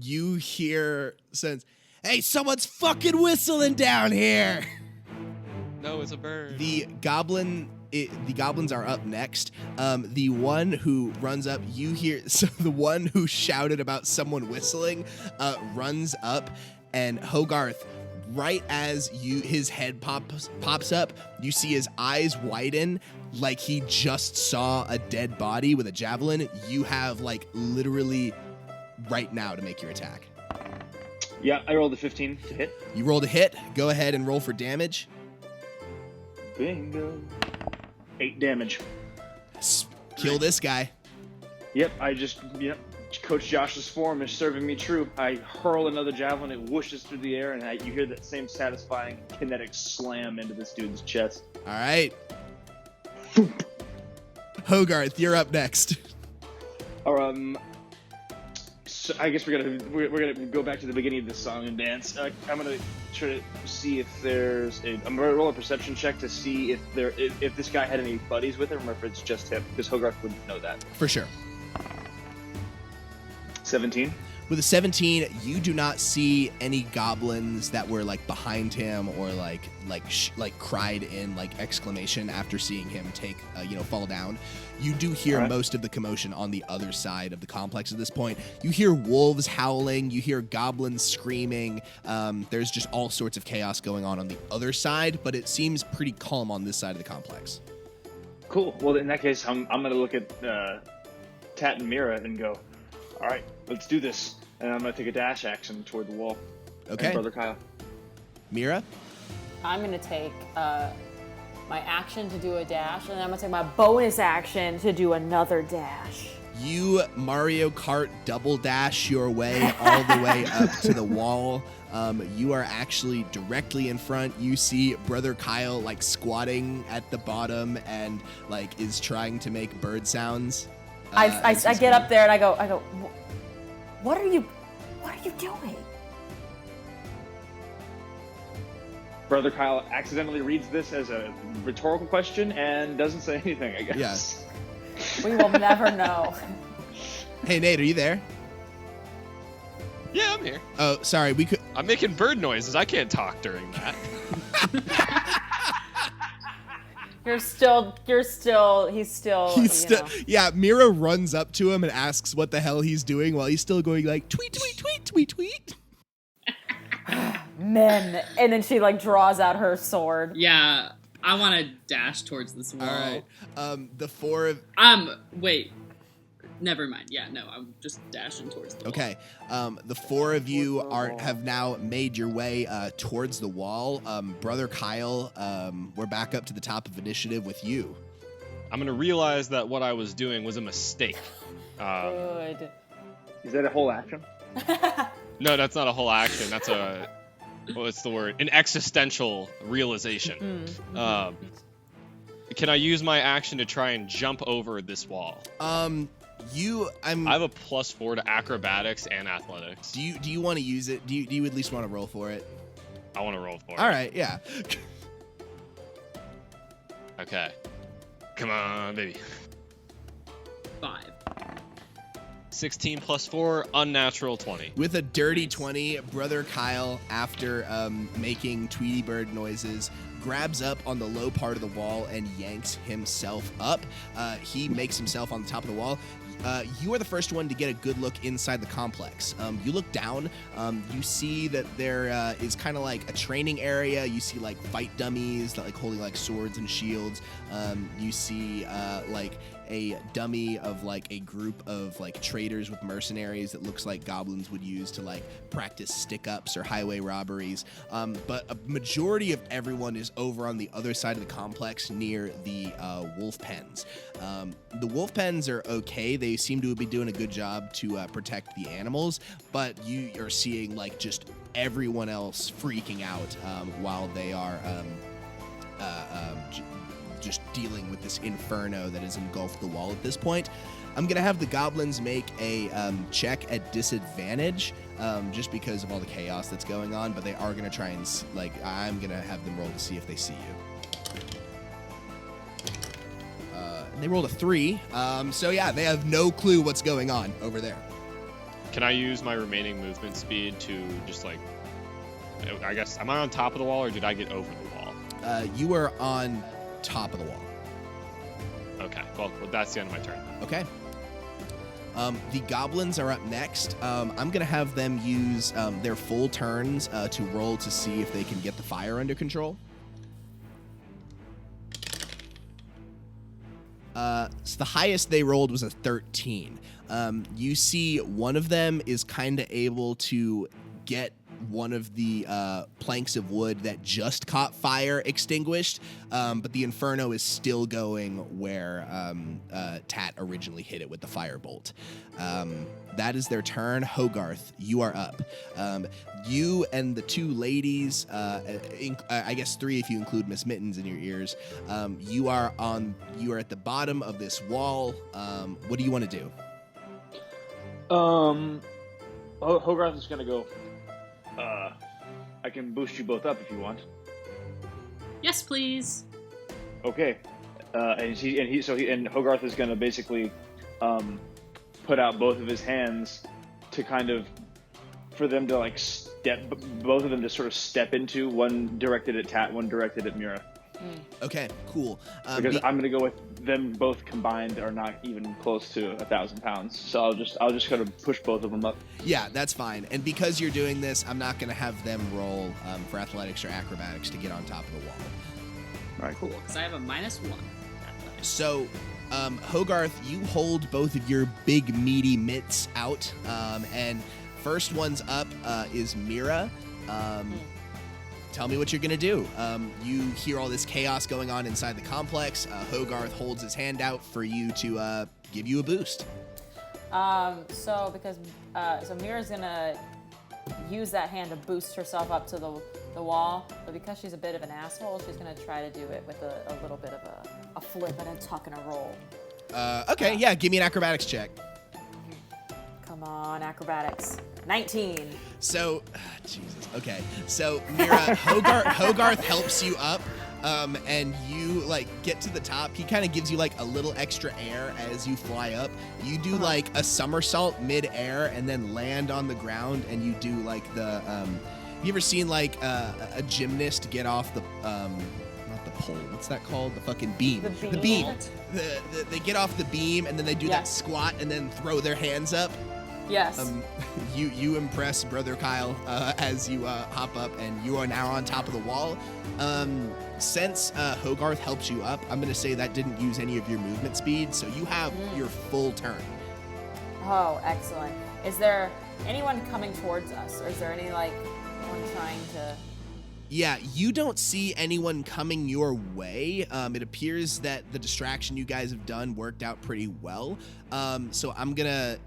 you hear sense. Hey, someone's fucking whistling down here. No, it's a bird. The goblins are up next. The one who runs up, you hear. So the one who shouted about someone whistling, runs up, and Hogarth, right as his head pops up, you see his eyes widen, like he just saw a dead body with a javelin. You have like literally right now to make your attack. Yeah, I rolled a 15 to hit. You rolled a hit. Go ahead and roll for damage. Bingo. 8 damage. Kill this guy. Yep, Coach Josh's form is serving me true. I hurl another javelin, it whooshes through the air, and you hear that same satisfying kinetic slam into this dude's chest. All right. Hogarth, you're up next. So I guess we're gonna go back to the beginning of this song and dance. I'm gonna try to see if there's I'm gonna roll a perception check to see if this guy had any buddies with him or if it's just him, because Hogarth wouldn't know that. For sure. 17. With a 17, you do not see any goblins that were like behind him or like cried in like exclamation after seeing him take fall down. You do hear Alright. most of the commotion on the other side of the complex at this point. You hear wolves howling, you hear goblins screaming. There's just all sorts of chaos going on the other side, but it seems pretty calm on this side of the complex. Cool. Well, in that case, I'm gonna look at Tat and Meera and go, all right, let's do this. And I'm gonna take a dash action toward the wall. Okay. And Brother Kyle. Meera? I'm gonna take my action to do a dash, and then I'm gonna take my bonus action to do another dash. You Mario Kart double dash your way all the way up to the wall. You are actually directly in front. You see Brother Kyle like squatting at the bottom and like is trying to make bird sounds. I get up there and I go, what are you doing? Brother Kyle accidentally reads this as a rhetorical question and doesn't say anything, I guess. Yeah. We will never know. Hey Nate, are you there? Yeah, I'm here. Oh, sorry. We could. I'm making bird noises. I can't talk during that. He's still. Yeah, Meera runs up to him and asks what the hell he's doing while he's still going like tweet, tweet, tweet, tweet, tweet. Men. And then she like draws out her sword. Yeah, I want to dash towards this wall. All right. The four of Wait. Never mind. Yeah, no, I'm just dashing towards the wall. Okay, the four of you have now made your way towards the wall. Brother Kyle, we're back up to the top of initiative with you. I'm gonna realize that what I was doing was a mistake. Good. Is that a whole action? No, that's not a whole action. That's a what's the word? An existential realization. Can I use my action to try and jump over this wall? I have a +4 to acrobatics and athletics. Do you want to use it? Do you at least want to roll for it? I want to roll for it. All right, yeah. Okay. Come on, baby. 5. 16 + 4, unnatural 20. With a dirty 20, Brother Kyle, after making Tweety Bird noises, grabs up on the low part of the wall and yanks himself up. He makes himself on the top of the wall. You are the first one to get a good look inside the complex. You look down, you see that there is kind of like a training area. You see like fight dummies that like holding like swords and shields. You see like a dummy of like a group of like traders with mercenaries that looks like goblins would use to like practice stick-ups or highway robberies. But a majority of everyone is over on the other side of the complex near the wolf pens. The wolf pens are okay. They seem to be doing a good job to protect the animals, but you are seeing like just everyone else freaking out while they are just dealing with this inferno that has engulfed the wall at this point. I'm going to have the goblins make a check at disadvantage just because of all the chaos that's going on, but they are going to try and, I'm going to have them roll to see if they see you. And they rolled a 3, so yeah, they have no clue what's going on over there. Can I use my remaining movement speed to just I guess, am I on top of the wall or did I get over the wall? You are on top of the wall. Okay, well that's the end of my turn. Okay. The goblins are up next. I'm going to have them use their full turns to roll to see if they can get the fire under control. So the highest they rolled was a 13. You see one of them is kind of able to get one of the planks of wood that just caught fire extinguished, but the inferno is still going where Tat originally hit it with the firebolt. That is their turn. Hogarth, you are up. You and the two ladies, I guess 3 if you include Miss Mittens in your ears, you are at the bottom of this wall. What do you want to do? Hogarth is going to go, I can boost you both up if you want. Yes, please. Okay. And Hogarth is going to basically put out both of his hands to kind of, for them to like both of them to sort of step into, one directed at Tat, one directed at Meera. Okay, cool. Because I'm going to go with them both combined are not even close to 1,000 pounds. So I'll just kind of push both of them up. Yeah, that's fine. And because you're doing this, I'm not going to have them roll for athletics or acrobatics to get on top of the wall. All right, cool. Because I have a -1. So, Hogarth, you hold both of your big meaty mitts out, and first one's up is Meera. Tell me what you're going to do. You hear all this chaos going on inside the complex. Hogarth holds his hand out for you to give you a boost. So Meera's going to use that hand to boost herself up to the wall, but because she's a bit of an asshole, she's going to try to do it with a little bit of a flip and a tuck and a roll. Okay, yeah, give me an acrobatics check. Come on, acrobatics. 19. So, Jesus. Okay. So, Meera, Hogarth helps you up, and you like get to the top. He kind of gives you like a little extra air as you fly up. You do like a somersault mid-air and then land on the ground, and you do like the. You ever seen like a gymnast get off the not the pole? What's that called? The fucking beam. The beam. They get off the beam and then they do that squat and then throw their hands up. Yes. You impress Brother Kyle as you hop up, and you are now on top of the wall. Since Hogarth helps you up, I'm going to say that didn't use any of your movement speed, so you have your full turn. Oh, excellent. Is there anyone coming towards us, or is there anyone trying to... Yeah, you don't see anyone coming your way. It appears that the distraction you guys have done worked out pretty well. So I'm gonna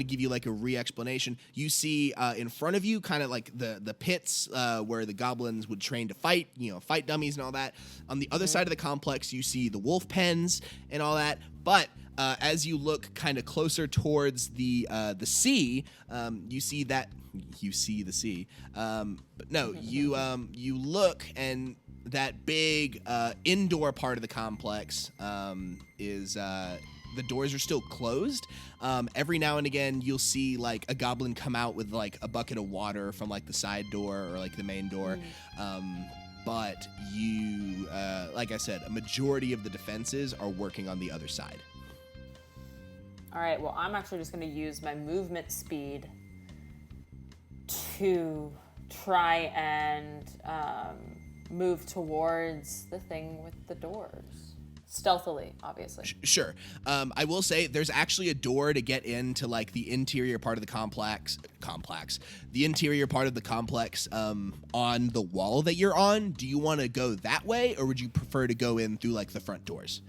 give you like a re-explanation. You see in front of you, kind of like the pits where the goblins would train to fight, fight dummies and all that. On the other side of the complex, you see the wolf pens and all that. But as you look kind of closer towards the sea, you see the sea. But no, you look, and that big indoor part of the complex is the doors are still closed. Every now and again, you'll see like a goblin come out with like a bucket of water from like the side door or like the main door. But you, like I said, a majority of the defenses are working on the other side. All right, well, I'm actually just going to use my movement speed to try and move towards the thing with the doors. Stealthily, obviously. Sure. I will say there's actually a door to get into like the interior part of the complex. The interior part of the complex on the wall that you're on. Do you want to go that way, or would you prefer to go in through like the front doors?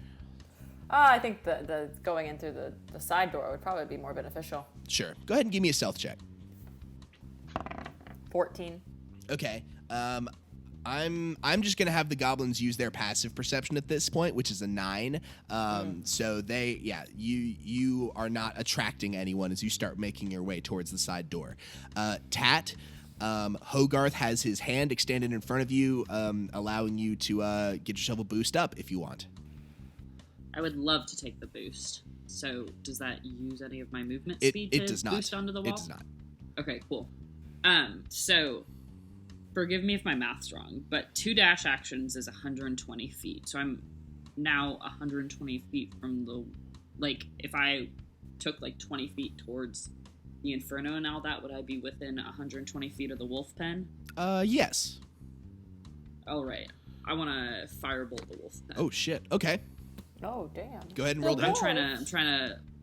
I think the going in through the side door would probably be more beneficial. Sure. Go ahead and give me a stealth check. 14. Okay. I'm just gonna have the goblins use their passive perception at this point, which is a 9. So you are not attracting anyone as you start making your way towards the side door. Tat, Hogarth has his hand extended in front of you, allowing you to get yourself a boost up if you want. I would love to take the boost. So does that use any of my movement speed It to does not. boost onto the wall? It does not. Okay, cool. So forgive me if my math's wrong, but 2 dash actions is 120 feet. So I'm now 120 feet from the, like, if I took like 20 feet towards the Inferno and all that, would I be within 120 feet of the wolf pen? Yes. All right. I want to firebolt the wolf pen. Oh shit. Okay. Oh, damn. Go ahead and roll The damage.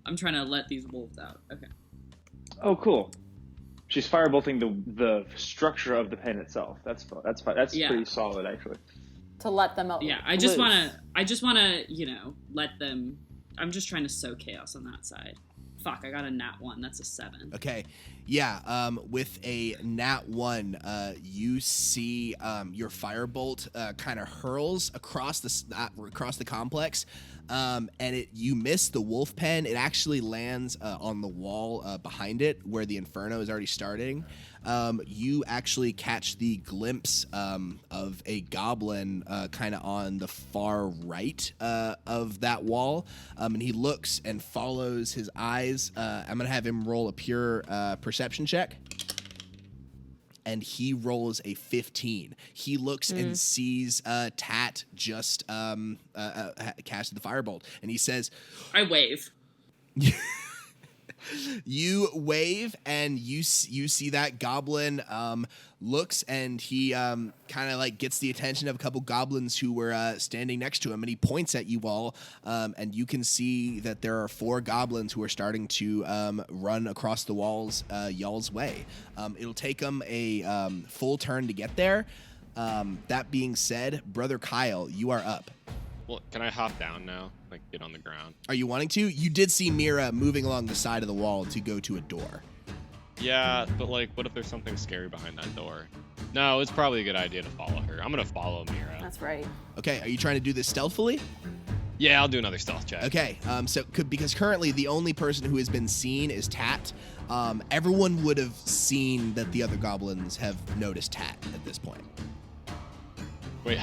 I'm trying to let these wolves out. Okay. Oh, cool. She's firebolting the structure of the pen itself. That's Yeah. pretty solid, actually. To let them out. Yeah, I just want to, let them. I'm just trying to sow chaos on that side. Fuck, I got a nat 1. That's a 7. Okay. Yeah, with a nat 1, you see your firebolt kind of hurls across the complex, and you miss the wolf pen. It actually lands on the wall behind it where the Inferno is already starting. You actually catch the glimpse of a goblin kind of on the far right of that wall, and he looks and follows his eyes. I'm going to have him roll a pure perception check. And he rolls a 15. He looks and sees Tat just casted the firebolt, and he says, I wave. You wave, and you see that goblin looks, and he kind of like gets the attention of a couple goblins who were standing next to him, and he points at you all, and you can see that there are 4 goblins who are starting to run across the walls y'all's way. It'll take them a full turn to get there. That being said, Brother Kyle, you are up. Well, can I hop down now? Like, get on the ground? Are you wanting to? You did see Meera moving along the side of the wall to go to a door. Yeah, but like, what if there's something scary behind that door? No, it's probably a good idea to follow her. I'm gonna follow Meera. That's right. Okay, are you trying to do this stealthily? Yeah, I'll do another stealth check. Okay, because currently the only person who has been seen is Tat. Everyone would have seen that the other goblins have noticed Tat at this point. Wait,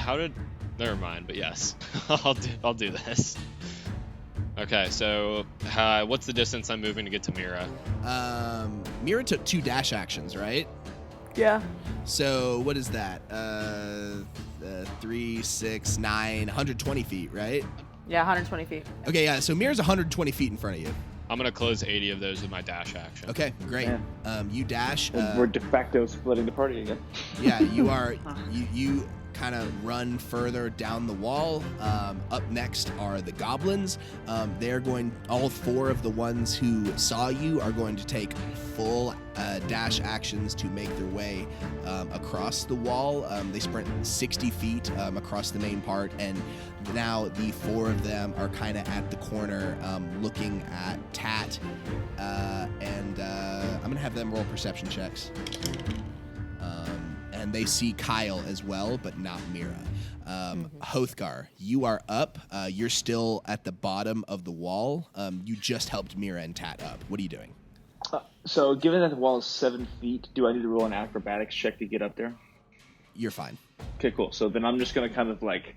never mind, but yes. I'll do this. Okay, so what's the distance I'm moving to get to Meera? Meera took 2 dash actions, right? Yeah. So what is that? 3, 6, 9, 120 feet, right? Yeah, 120 feet. Okay, yeah, so Meera's 120 feet in front of you. I'm gonna close 80 of those with my dash action. Okay, great. Yeah. You dash. We're de facto splitting the party again. Yeah, you are. You kind of run further down the wall. Up next are the goblins. They're going. All 4 of the ones who saw you are going to take full dash actions to make their way across the wall. They sprint 60 feet across the main part, and now the 4 of them are kind of at the corner, looking at Tat, and I'm gonna have them roll perception checks. And they see Kyle as well, but not Meera. Hogarth-Rä, you are up. You're still at the bottom of the wall. You just helped Meera and Tat up. What are you doing? So, given that the wall is 7 feet, do I need to roll an acrobatics check to get up there? You're fine. Okay, cool. So then I'm just gonna kind of like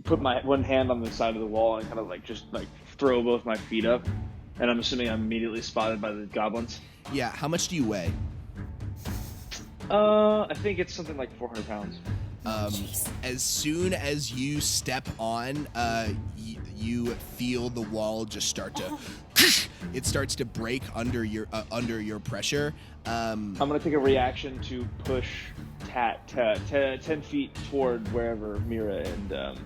put my one hand on the side of the wall and kind of just throw both my feet up. And I'm assuming I'm immediately spotted by the goblins. Yeah, how much do you weigh? I think it's something like 400 pounds. As soon as you step on, you feel the wall just start to. It starts to break under your pressure. I'm gonna take a reaction to push Tat 10 feet toward wherever Meera and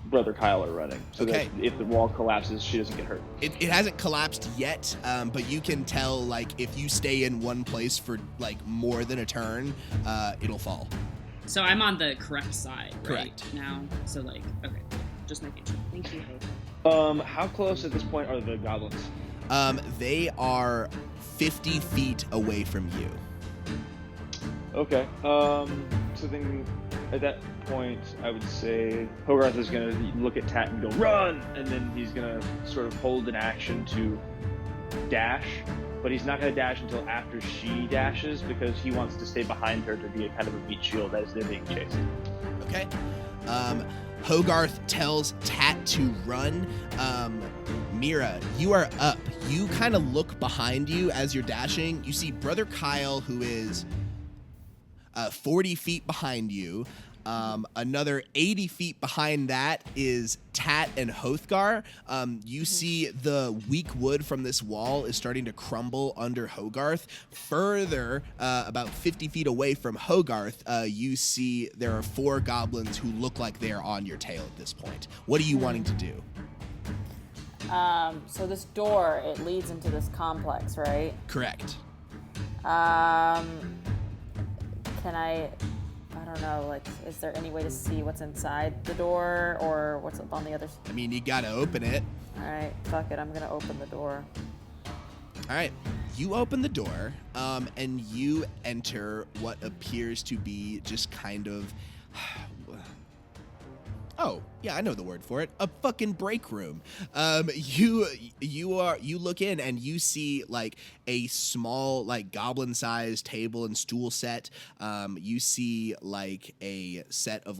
Brother Kyle are running. So Okay. that if the wall collapses, she doesn't get hurt. It hasn't collapsed yet, but you can tell if you stay in one place for more than a turn, it'll fall. So I'm on the correct side, right? Correct. Now? So, okay, just making sure. Thank you. How close at this point are the goblins? They are 50 feet away from you. Okay. So then, at that point, I would say Hogarth is gonna look at Tat and go, "Run!" And then he's gonna sort of hold an action to dash, but he's not gonna dash until after she dashes because he wants to stay behind her to be a kind of a meat shield as they're being chased. Okay. Hogarth tells Tat to run. Meera, you are up. You kind of look behind you as you're dashing. You see Brother Kyle, who is 40 feet behind you. Another 80 feet behind that is Tat and Hogarth-Rä. You see the weak wood from this wall is starting to crumble under Hogarth. Further, about 50 feet away from Hogarth, you see there are 4 goblins who look like they're on your tail at this point. What are you wanting to do? So this door, it leads into this complex, right? Correct. Can I don't know, is there any way to see what's inside the door or what's up on the other side? I mean, you gotta open it. All right, fuck it, I'm gonna open the door. All right, you open the door, and you enter what appears to be just kind of. Oh, yeah, I know the word for it. A fucking break room. You look in and you see a small goblin-sized table and stool set. You see a set of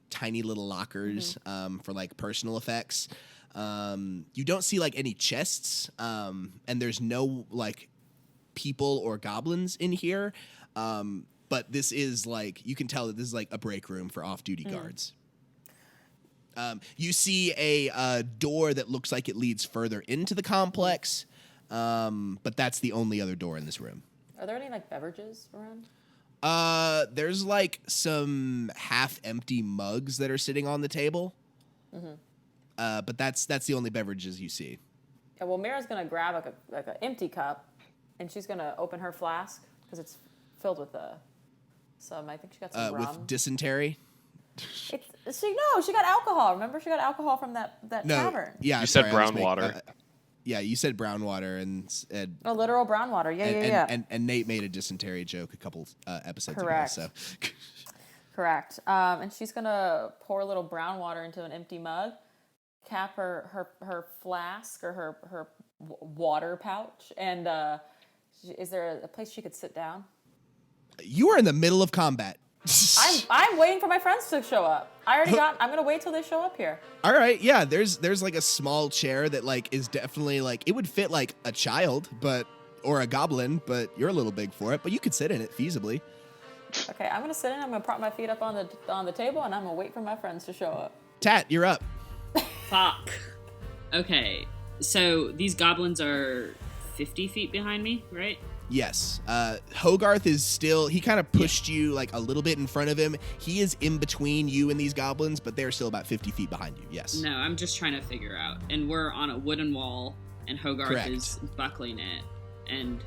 tiny little lockers for personal effects. You don't see any chests, and there's no people or goblins in here. But this is you can tell that this is a break room for off-duty guards. You see a door that looks like it leads further into the complex, but that's the only other door in this room. Are there any beverages around? There's some half-empty mugs that are sitting on the table. But that's the only beverages you see. Yeah, well, Meera's gonna grab an empty cup, and she's gonna open her flask because it's filled with some. I think she got some rum. With dysentery. She got alcohol. Remember, she got alcohol from that tavern. Yeah, You said brown water. Yeah, you said brown water and Literal brown water. Yeah. And Nate made a dysentery joke a couple episodes Correct. ago. So. Correct. And she's gonna pour a little brown water into an empty mug, cap her flask or her water pouch, and is there a place she could sit down? You are in the middle of combat. I'm waiting for my friends to show up. I'm gonna wait till they show up here. All right, yeah. There's a small chair that is definitely it would fit a child, or a goblin, but you're a little big for it. But you could sit in it feasibly. Okay, I'm gonna sit in. I'm gonna prop my feet up on the table, and I'm gonna wait for my friends to show up. Tat, you're up. Fuck. Okay. So these goblins are 50 feet behind me, right? Yes. Hogarth is still, he kind of pushed you like a little bit in front of him. He is in between you and these goblins, but they're still about 50 feet behind you. Yes. No, I'm just trying to figure out. And we're on a wooden wall, and Hogarth Correct. is buckling it. And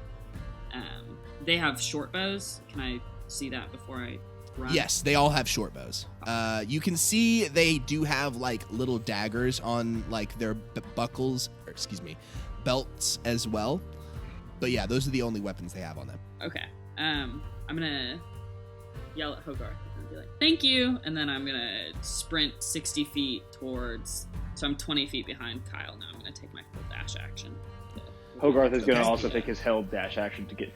they have short bows. Can I see that before I run? Yes, they all have short bows. You can see they do have like little daggers on like their belts as well. But yeah, those are the only weapons they have on them. Okay. I'm gonna yell at Hogarth and be like, "Thank you!" And then I'm gonna sprint 60 feet towards. So I'm 20 feet behind Kyle now. I'm gonna take my full dash action. Hogarth is going to Okay. also take his held dash action to get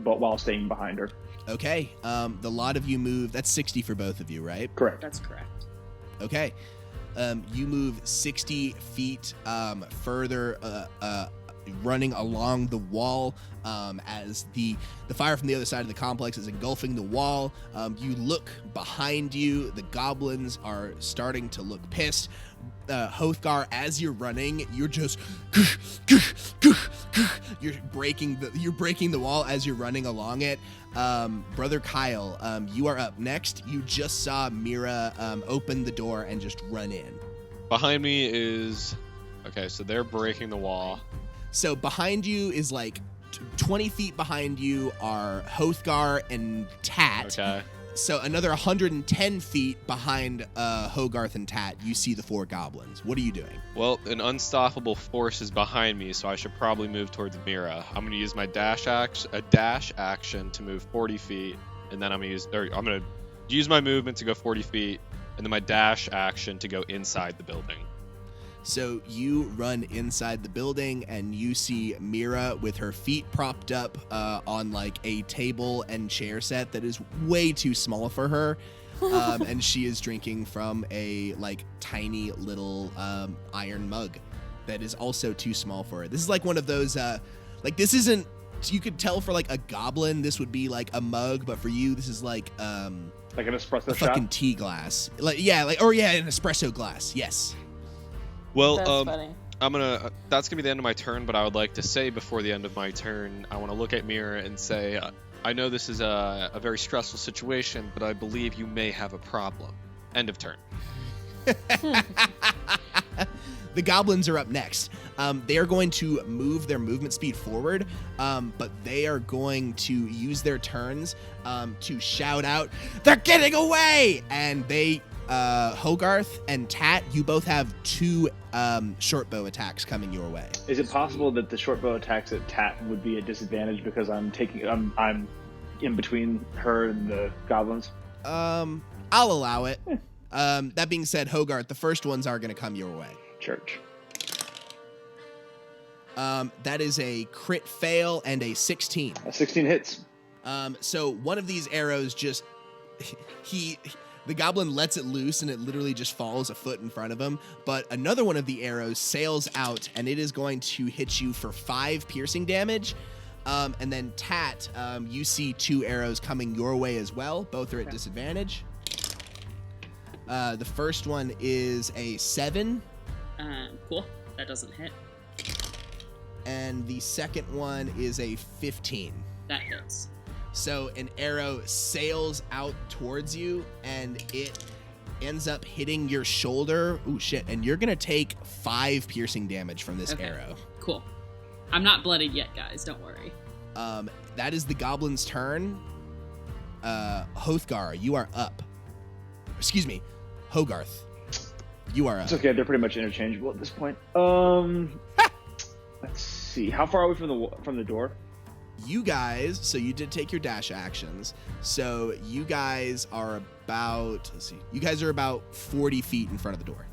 but while staying behind her. Okay. The lot of you move. That's 60 for both of you, right? Correct. That's correct. Okay. You move 60 feet further, running along the wall as the fire from the other side of the complex is engulfing the wall. You look behind you. The goblins are starting to look pissed. Hothgar, as you're running, you're just you're breaking the wall as you're running along it. Brother Kyle, you are up next. You just saw Meera open the door and just run in. Behind me is... Okay, so they're breaking the wall. So behind you is like 20 feet behind you are Hothgar and Tat. Okay. So another 110 feet behind Hogarth and Tat, you see the 4 goblins. What are you doing? Well, an unstoppable force is behind me, so I should probably move towards Meera. I'm going to use my dash action to move 40 feet, and then I'm going to use my movement to go 40 feet, and then my dash action to go inside the building. So you run inside the building and you see Meera with her feet propped up on like a table and chair set that is way too small for her. And she is drinking from a like tiny little iron mug that is also too small for her. This is like one of those, like this isn't, you could tell for like a goblin, this would be like a mug, but for you, this is like an espresso a shot. fucking tea glass. An espresso glass. Yes. Well, That's funny. that's gonna be the end of my turn, but I would like to say before the end of my turn, I want to look at Meera and say, I know this is a very stressful situation, but I believe you may have a problem. End of turn. The goblins are up next. They are going to move their movement speed forward, but they are going to use their turns to shout out, "They're getting away!" And they, Hogarth and Tat, you both have 2 short bow attacks coming your way. Is it possible that the short bow attacks at Tat would be a disadvantage because I'm in between her and the goblins? I'll allow it. That being said, Hogarth, the first ones are going to come your way. Church. That is a crit fail and a 16. 16 hits. So one of these arrows just the goblin lets it loose and it literally just falls a foot in front of him. But another one of the arrows sails out and it is going to hit you for 5 piercing damage. And then Tat, you see 2 arrows coming your way as well. Both are at disadvantage. The first one is a 7. Cool. That doesn't hit. And the second one is a 15. That hits. So an arrow sails out towards you and it ends up hitting your shoulder. Ooh, shit. And you're going to take 5 piercing damage from this arrow. Cool. I'm not bloodied yet, guys. Don't worry. That is the goblin's turn. Hothgar, you are up. Excuse me, Hogarth. You are up. It's okay. They're pretty much interchangeable at this point. Let's see. How far are we from the door? You guys, so you did take your dash actions. So you guys are about, you guys are about 40 feet in front of the door.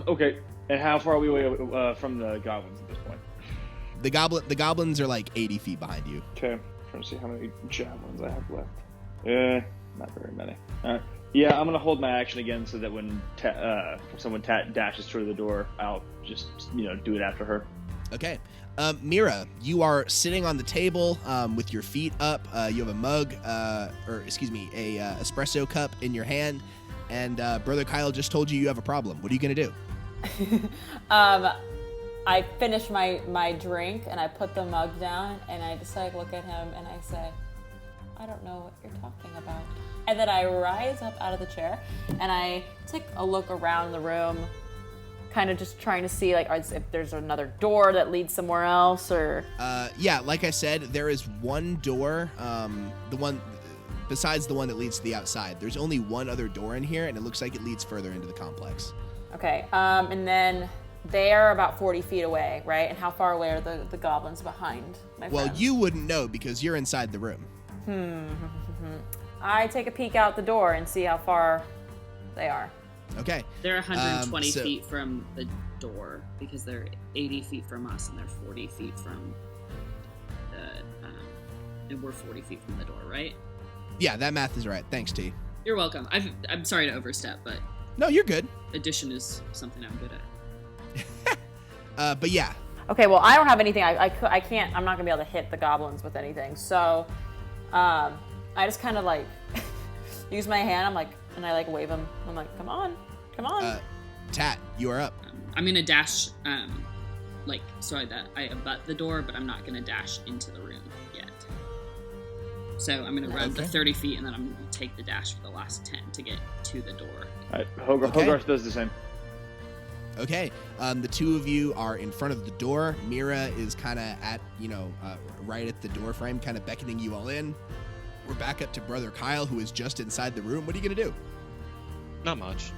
Okay. And how far are we away from the goblins at this point? The goblins are like 80 feet behind you. Okay. Trying to see how many javelins I have left. Not very many. Alright. Yeah, I'm gonna hold my action again so that when someone dashes through the door, I'll just do it after her. Okay. Meera, you are sitting on the table with your feet up. You have a mug, a espresso cup in your hand, and Brother Kyle just told you have a problem. What are you gonna do? I finish my drink and I put the mug down and I just like look at him and I say, I don't know what you're talking about. And then I rise up out of the chair and I take a look around the room, kind of just trying to see like if there's another door that leads somewhere else or. Yeah, like I said, there is one door, the one besides the one that leads to the outside. There's only one other door in here, and it looks like it leads further into the complex. Okay, and then they are about 40 feet away, right? And how far away are the goblins behind my Well, friends? you wouldn't know because you're inside the room. I take a peek out the door and see how far they are. Okay. They're 120 so- feet from the door because they're 80 feet from us and they're 40 feet from the, and we're 40 feet from the door, right? Yeah, that math is right. Thanks, T. You're welcome. I'm sorry to overstep, but No, you're good. addition is something I'm good at. But yeah. Okay, well, I don't have anything. I can't. I'm not gonna be able to hit the goblins with anything. So, I just kind of like use my hand. I'm like, and I like wave him. I'm like, come on. Tat, you are up. I'm gonna dash, like so that I abut the door, but I'm not gonna dash into the room yet. So I'm gonna run the 30 feet, and then I'm gonna take the dash for the last 10 to get to the door. All right, Okay. Hogarth does the same. Okay. The two of you are in front of the door. Meera is kind of at, right at the door frame, kind of beckoning you all in. We're back up to Brother Kyle, who is just inside the room. What are you going to do? Not much.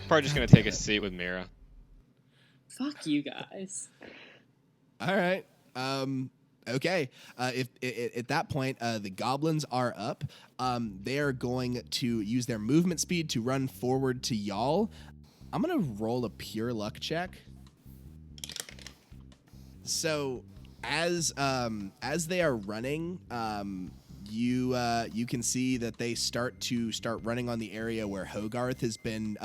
Probably just gonna take a seat with Meera. Fuck you guys. All right. Okay. If at that point the goblins are up, they are going to use their movement speed to run forward to y'all. I'm gonna roll a pure luck check. So as they are running, you can see that they start running on the area where Hogarth has been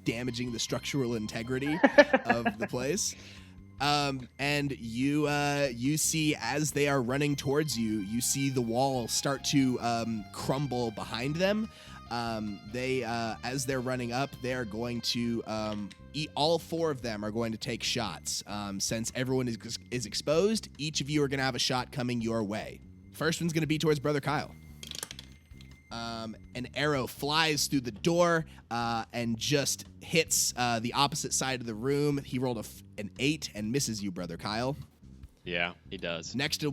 damaging the structural integrity of the place. And you see as they are running towards you, you see the wall start to crumble behind them. As they're running up, they are going to all four of them are going to take shots. Since everyone is exposed, each of you are going to have a shot coming your way. First one's going to be towards Brother Kyle. An arrow flies through the door and just hits the opposite side of the room. He rolled an 8 and misses you, Brother Kyle. Yeah, he does. Next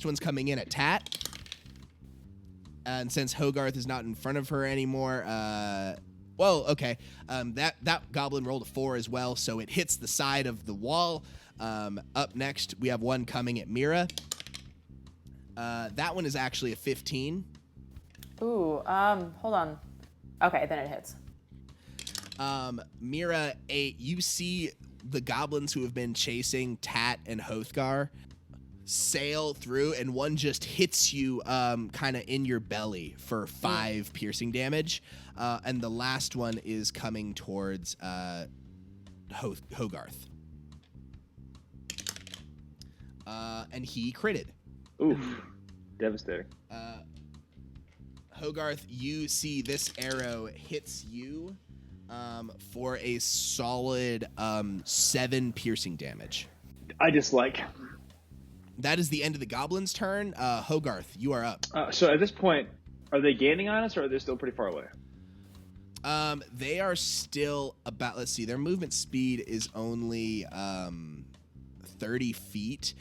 one's coming in at Tat. And since Hogarth is not in front of her anymore, okay. That goblin rolled a 4 as well, so it hits the side of the wall. Up next, we have one coming at Meera. That one is actually a 15. Ooh, hold on. Okay, then it hits. Meera, you see the goblins who have been chasing Tat and Hothgar sail through, and one just hits you kind of in your belly for 5 piercing damage. And the last one is coming towards Hogarth. And he critted. Oof. Devastating. Hogarth, you see this arrow hits you for a solid 7 piercing damage. I dislike. That is the end of the goblin's turn. Hogarth, you are up. So at this point, are they gaining on us, or are they still pretty far away? They are still about, let's see, their movement speed is only 30 feet.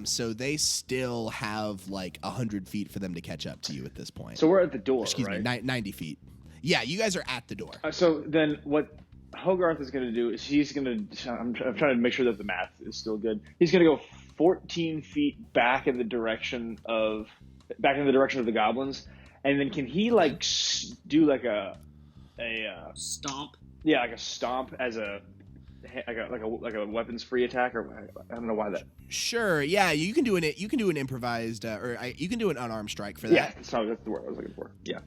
So they still have like 100 feet for them to catch up to you at this point. So we're at the door, Excuse right? me, 90 feet. Yeah, you guys are at the door. So then what Hogarth is going to do is he's going to, I'm trying to make sure that the math is still good. He's going to go 14 feet back in the direction of the goblins. And then can he like do like a Stomp. Yeah, like a stomp as a weapons free attack, or I don't know why that. Sure. Yeah, you can do an improvised you can do an unarmed strike for that. Yeah, that's the word I was looking for. Yeah.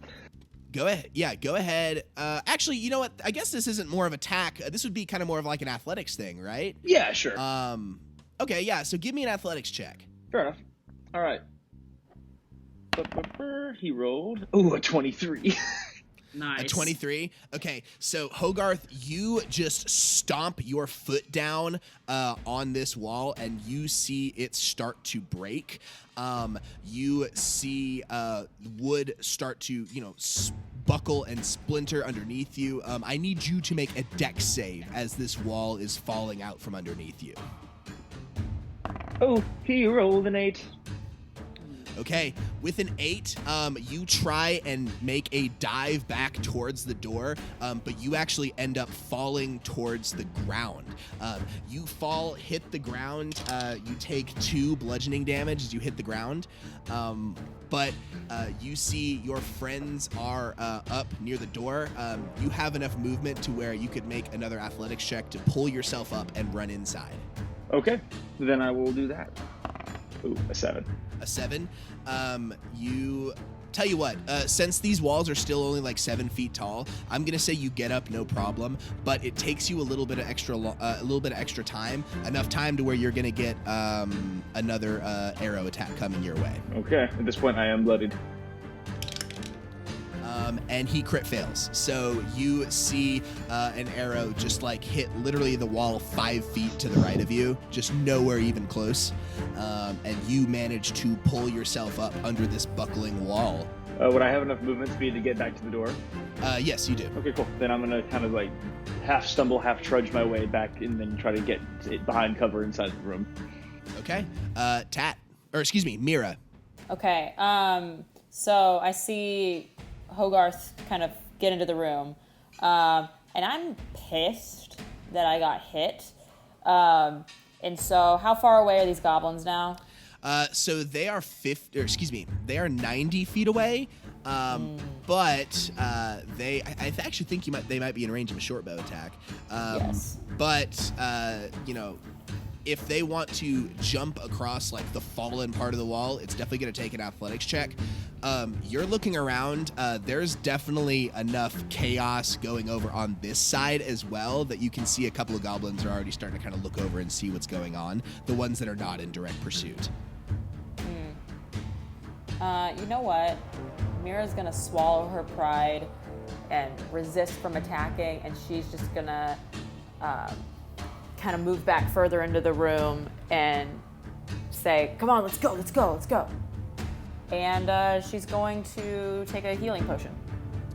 Go ahead. Yeah, go ahead. Actually, you know what? I guess this isn't more of attack. This would be kind of more of like an athletics thing, right? Yeah, sure. Okay, yeah. So give me an athletics check. Fair enough. All right. He rolled. Ooh, a 23. Nice. A 23. Okay, so Hogarth, you just stomp your foot down on this wall, and you see it start to break. You see wood start to, buckle and splinter underneath you. I need you to make a dex save as this wall is falling out from underneath you. Oh, he rolled an 8. Okay, with an 8, you try and make a dive back towards the door, but you actually end up falling towards the ground. You fall, hit the ground, you take 2 bludgeoning damage as you hit the ground, but you see your friends are up near the door. You have enough movement to where you could make another athletics check to pull yourself up and run inside. Okay, then I will do that. Ooh, a 7. A 7. You tell you what, since these walls are still only like 7 feet tall, I'm gonna say you get up no problem, but it takes you a little bit of extra time, enough time to where you're gonna get another arrow attack coming your way. Okay, at this point I am bloodied. And he crit fails. So you see an arrow just like hit literally the wall 5 feet to the right of you, just nowhere even close. And you manage to pull yourself up under this buckling wall. Would I have enough movement speed to get back to the door? Yes, you do. Okay, cool. Then I'm gonna kind of like half stumble, half trudge my way back and then try to get it behind cover inside the room. Okay. Meera. Okay. So I see Hogarth kind of get into the room, and I'm pissed that I got hit. And so, how far away are these goblins now? So they are they are 90 feet away. But I actually think they might be in range of a short bow attack. Yes. But if they want to jump across like the fallen part of the wall, it's definitely going to take an athletics check. You're looking around. There's definitely enough chaos going over on this side as well that you can see a couple of goblins are already starting to kind of look over and see what's going on. The ones that are not in direct pursuit. You know what? Mira's gonna swallow her pride and resist from attacking, and she's just gonna kind of move back further into the room and say, "Come on, let's go, let's go, let's go." And she's going to take a healing potion.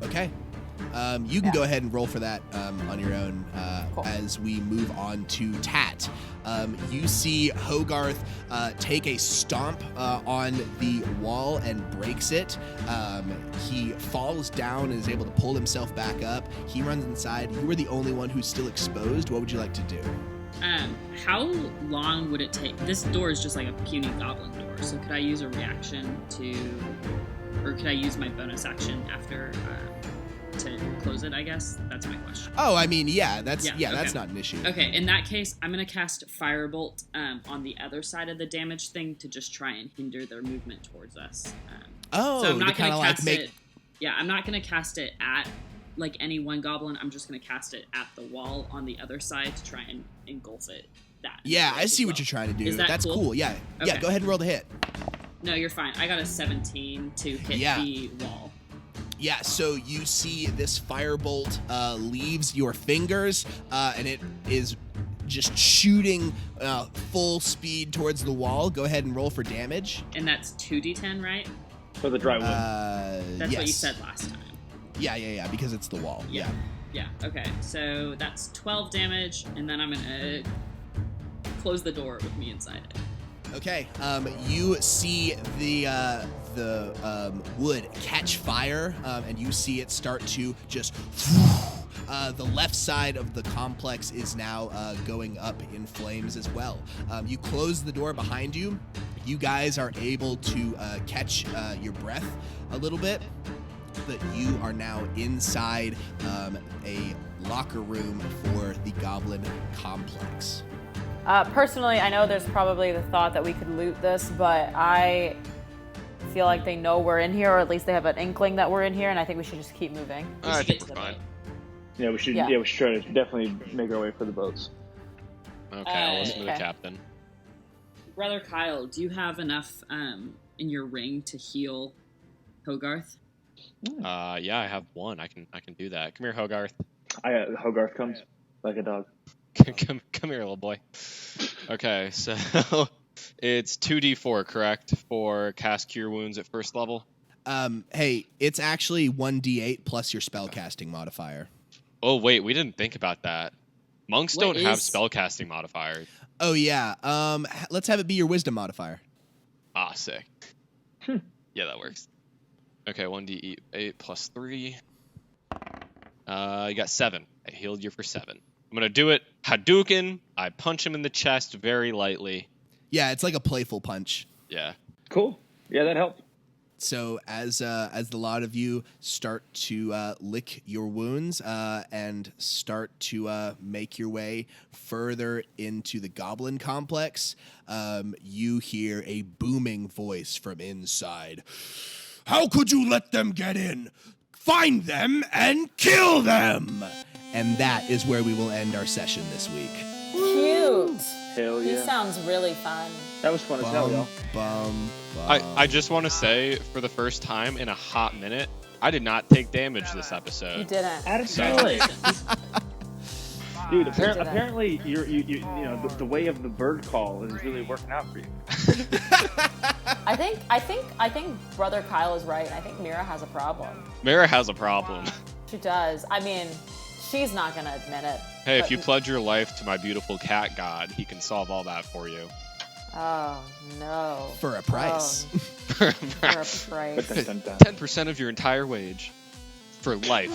Okay. You can go ahead and roll for that on your own Cool. as we move on to Tat. You see Hogarth take a stomp on the wall and breaks it. He falls down and is able to pull himself back up. He runs inside. You were the only one who's still exposed. What would you like to do? How long would it take? This door is just like a puny goblin door, so could I use a reaction or could I use my bonus action after to close it, I guess? That's my question. Oh, I mean, that's okay. not an issue. Okay, in that case, I'm going to cast Firebolt on the other side of the damage thing to just try and hinder their movement towards us. So I'm not going to like cast it. Yeah, I'm not going to cast it at like any one goblin. I'm just going to cast it at the wall on the other side to try and engulf it. I see what you're trying to do. Is that cool? Yeah. Okay. Yeah, go ahead and roll the hit. No, you're fine. I got a 17 to hit the wall. Yeah, so you see this firebolt leaves your fingers, and it is just shooting full speed towards the wall. Go ahead and roll for damage. And that's 2d10, right? For the dry wood. That's yes. what you said last time. Yeah, because it's the wall. Yeah. Yeah, okay. So that's 12 damage, and then I'm going to close the door with me inside it. Okay, you see the wood catch fire, and you see it start to just... the left side of the complex is now going up in flames as well. You close the door behind you. You guys are able to catch your breath a little bit, but you are now inside a locker room for the Goblin complex. Personally, I know there's probably the thought that we could loot this, but I feel like they know we're in here, or at least they have an inkling that we're in here, and I think we should just keep moving. I think we're fine. Yeah, we should. Yeah, we should try to definitely make our way for the boats. Okay, I'll listen to the captain. Brother Kyle, do you have enough in your ring to heal Hogarth? Yeah, I have one. I can do that. Come here, Hogarth. Hogarth comes like a dog. come here, little boy. Okay, so it's 2d4, correct, for cast Cure Wounds at first level? Hey, it's actually 1d8 plus your spellcasting modifier. Oh, wait, we didn't think about that. Monks What don't have is- spellcasting modifiers. Oh, yeah. Let's have it be your wisdom modifier. Ah, sick. Yeah, that works. Okay, 1d8 plus 3. You got 7. I healed you for 7. I'm going to do it. Hadouken. I punch him in the chest very lightly. Yeah, it's like a playful punch. Yeah. Cool. Yeah, that helped. So as the lot of you start to lick your wounds and start to make your way further into the goblin complex, you hear a booming voice from inside. How could you let them get in? Find them and kill them! And that is where we will end our session this week. Cute. Hell He yeah. sounds really fun. That was fun as hell, y'all. Bum. I just want to say, for the first time in a hot minute, I did not take damage this You episode. didn't. Absolutely. Dude, did I? apparently you know the way of the bird call is really working out for you. I think Brother Kyle is right. I think Meera has a problem. Meera has a problem. She does. I mean, she's not gonna admit it. Hey, if but- you pledge your life to my beautiful cat god, he can solve all that for you. Oh no. For a price. For a price. Dun, dun, dun. 10% of your entire wage. For life.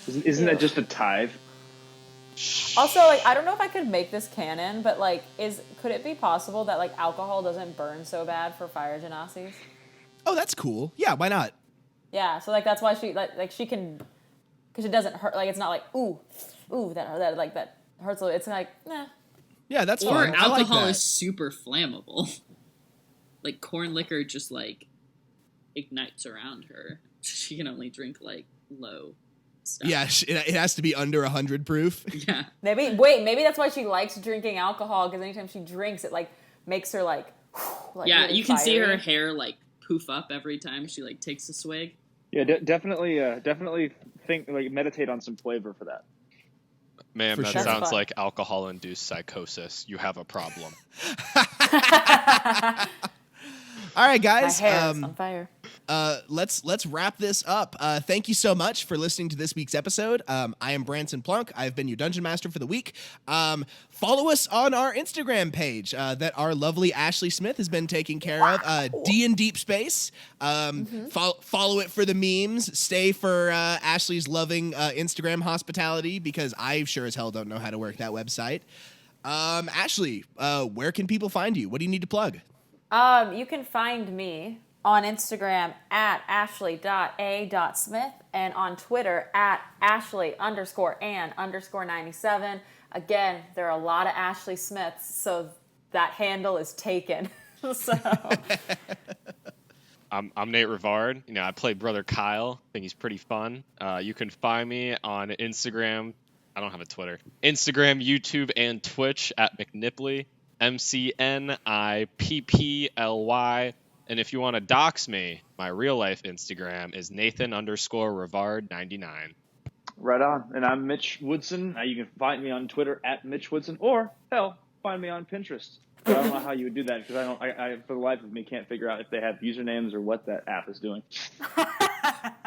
Isn't that just a tithe? Also, like, I don't know if I could make this canon, but like, could it be possible that like alcohol doesn't burn so bad for fire genasi? Oh, that's cool. Yeah, why not? Yeah, so like that's why she like she can, because it doesn't hurt. Like it's not like ooh that hurts a little. It's like nah. Yeah, that's Or fine. I like alcohol that. is super flammable. Like corn liquor just like ignites around her. She can only drink like low stuff. Yeah, it has to be under 100 proof. Yeah. Maybe that's why she likes drinking alcohol, because anytime she drinks, it like makes her like Yeah, really you can see her fiery. hair like poof up every time she like takes a swig. Yeah, definitely think like meditate on some flavor for that. Ma'am, For that sure. That's sounds fun. like alcohol-induced psychosis. You have a problem. All right, My guys. hair is on fire. Let's wrap this up. Thank you so much for listening to this week's episode. I am Branson Plunk. I've been your dungeon master for the week. Follow us on our Instagram page that our lovely Ashleigh Smith has been taking care of. D and Deepspace. Follow it for the memes. Stay for Ashleigh's loving Instagram hospitality, because I sure as hell don't know how to work that website. Ashleigh, where can people find you? What do you need to plug? You can find me on Instagram at ashley.a.smith and on Twitter at ashley_and_97. Again, there are a lot of Ashleigh Smiths, so that handle is taken. So I'm Nate Rivard. You know, I play Brother Kyle. I think he's pretty fun. You can find me on Instagram. I don't have a Twitter. Instagram, YouTube, and Twitch at McNipley. McNipply. And if you want to dox me, my real life Instagram is Nathan_Rivard99. Right on. And I'm Mitch Woodson. You can find me on Twitter at Mitch Woodson, or hell, find me on Pinterest. But I don't know how you would do that, because I for the life of me can't figure out if they have usernames or what that app is doing.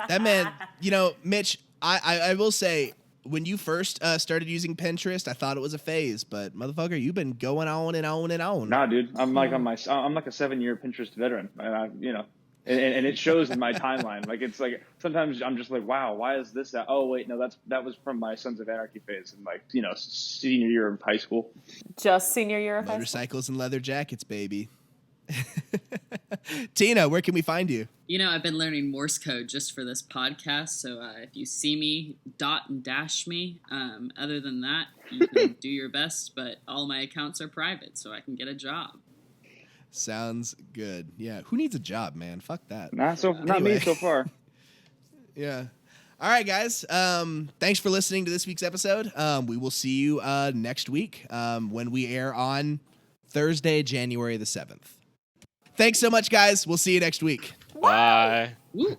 That man, you know, Mitch, I will say, when you first started using Pinterest, I thought it was a phase, but motherfucker, you've been going on and on and on. Nah, dude, I'm like a 7-year Pinterest veteran, and and it shows in my timeline. Like, it's like sometimes I'm just like, wow, why is this? Oh wait, no, that was from my Sons of Anarchy phase, in like senior year of high school. just senior year of high school. Motorcycles and leather jackets, baby. Tena, where can we find you? You know, I've been learning Morse code just for this podcast, so if you see me, dot and dash me. Other than that, you can do your best, but all my accounts are private, so I can get a job. Sounds good. Yeah, who needs a job, man? Fuck that. Not me Anyway. so far. Yeah. All right, guys. Thanks for listening to this week's episode. We will see you next week when we air on Thursday, January the 7th. Thanks so much, guys. We'll see you next week. Bye. Woo!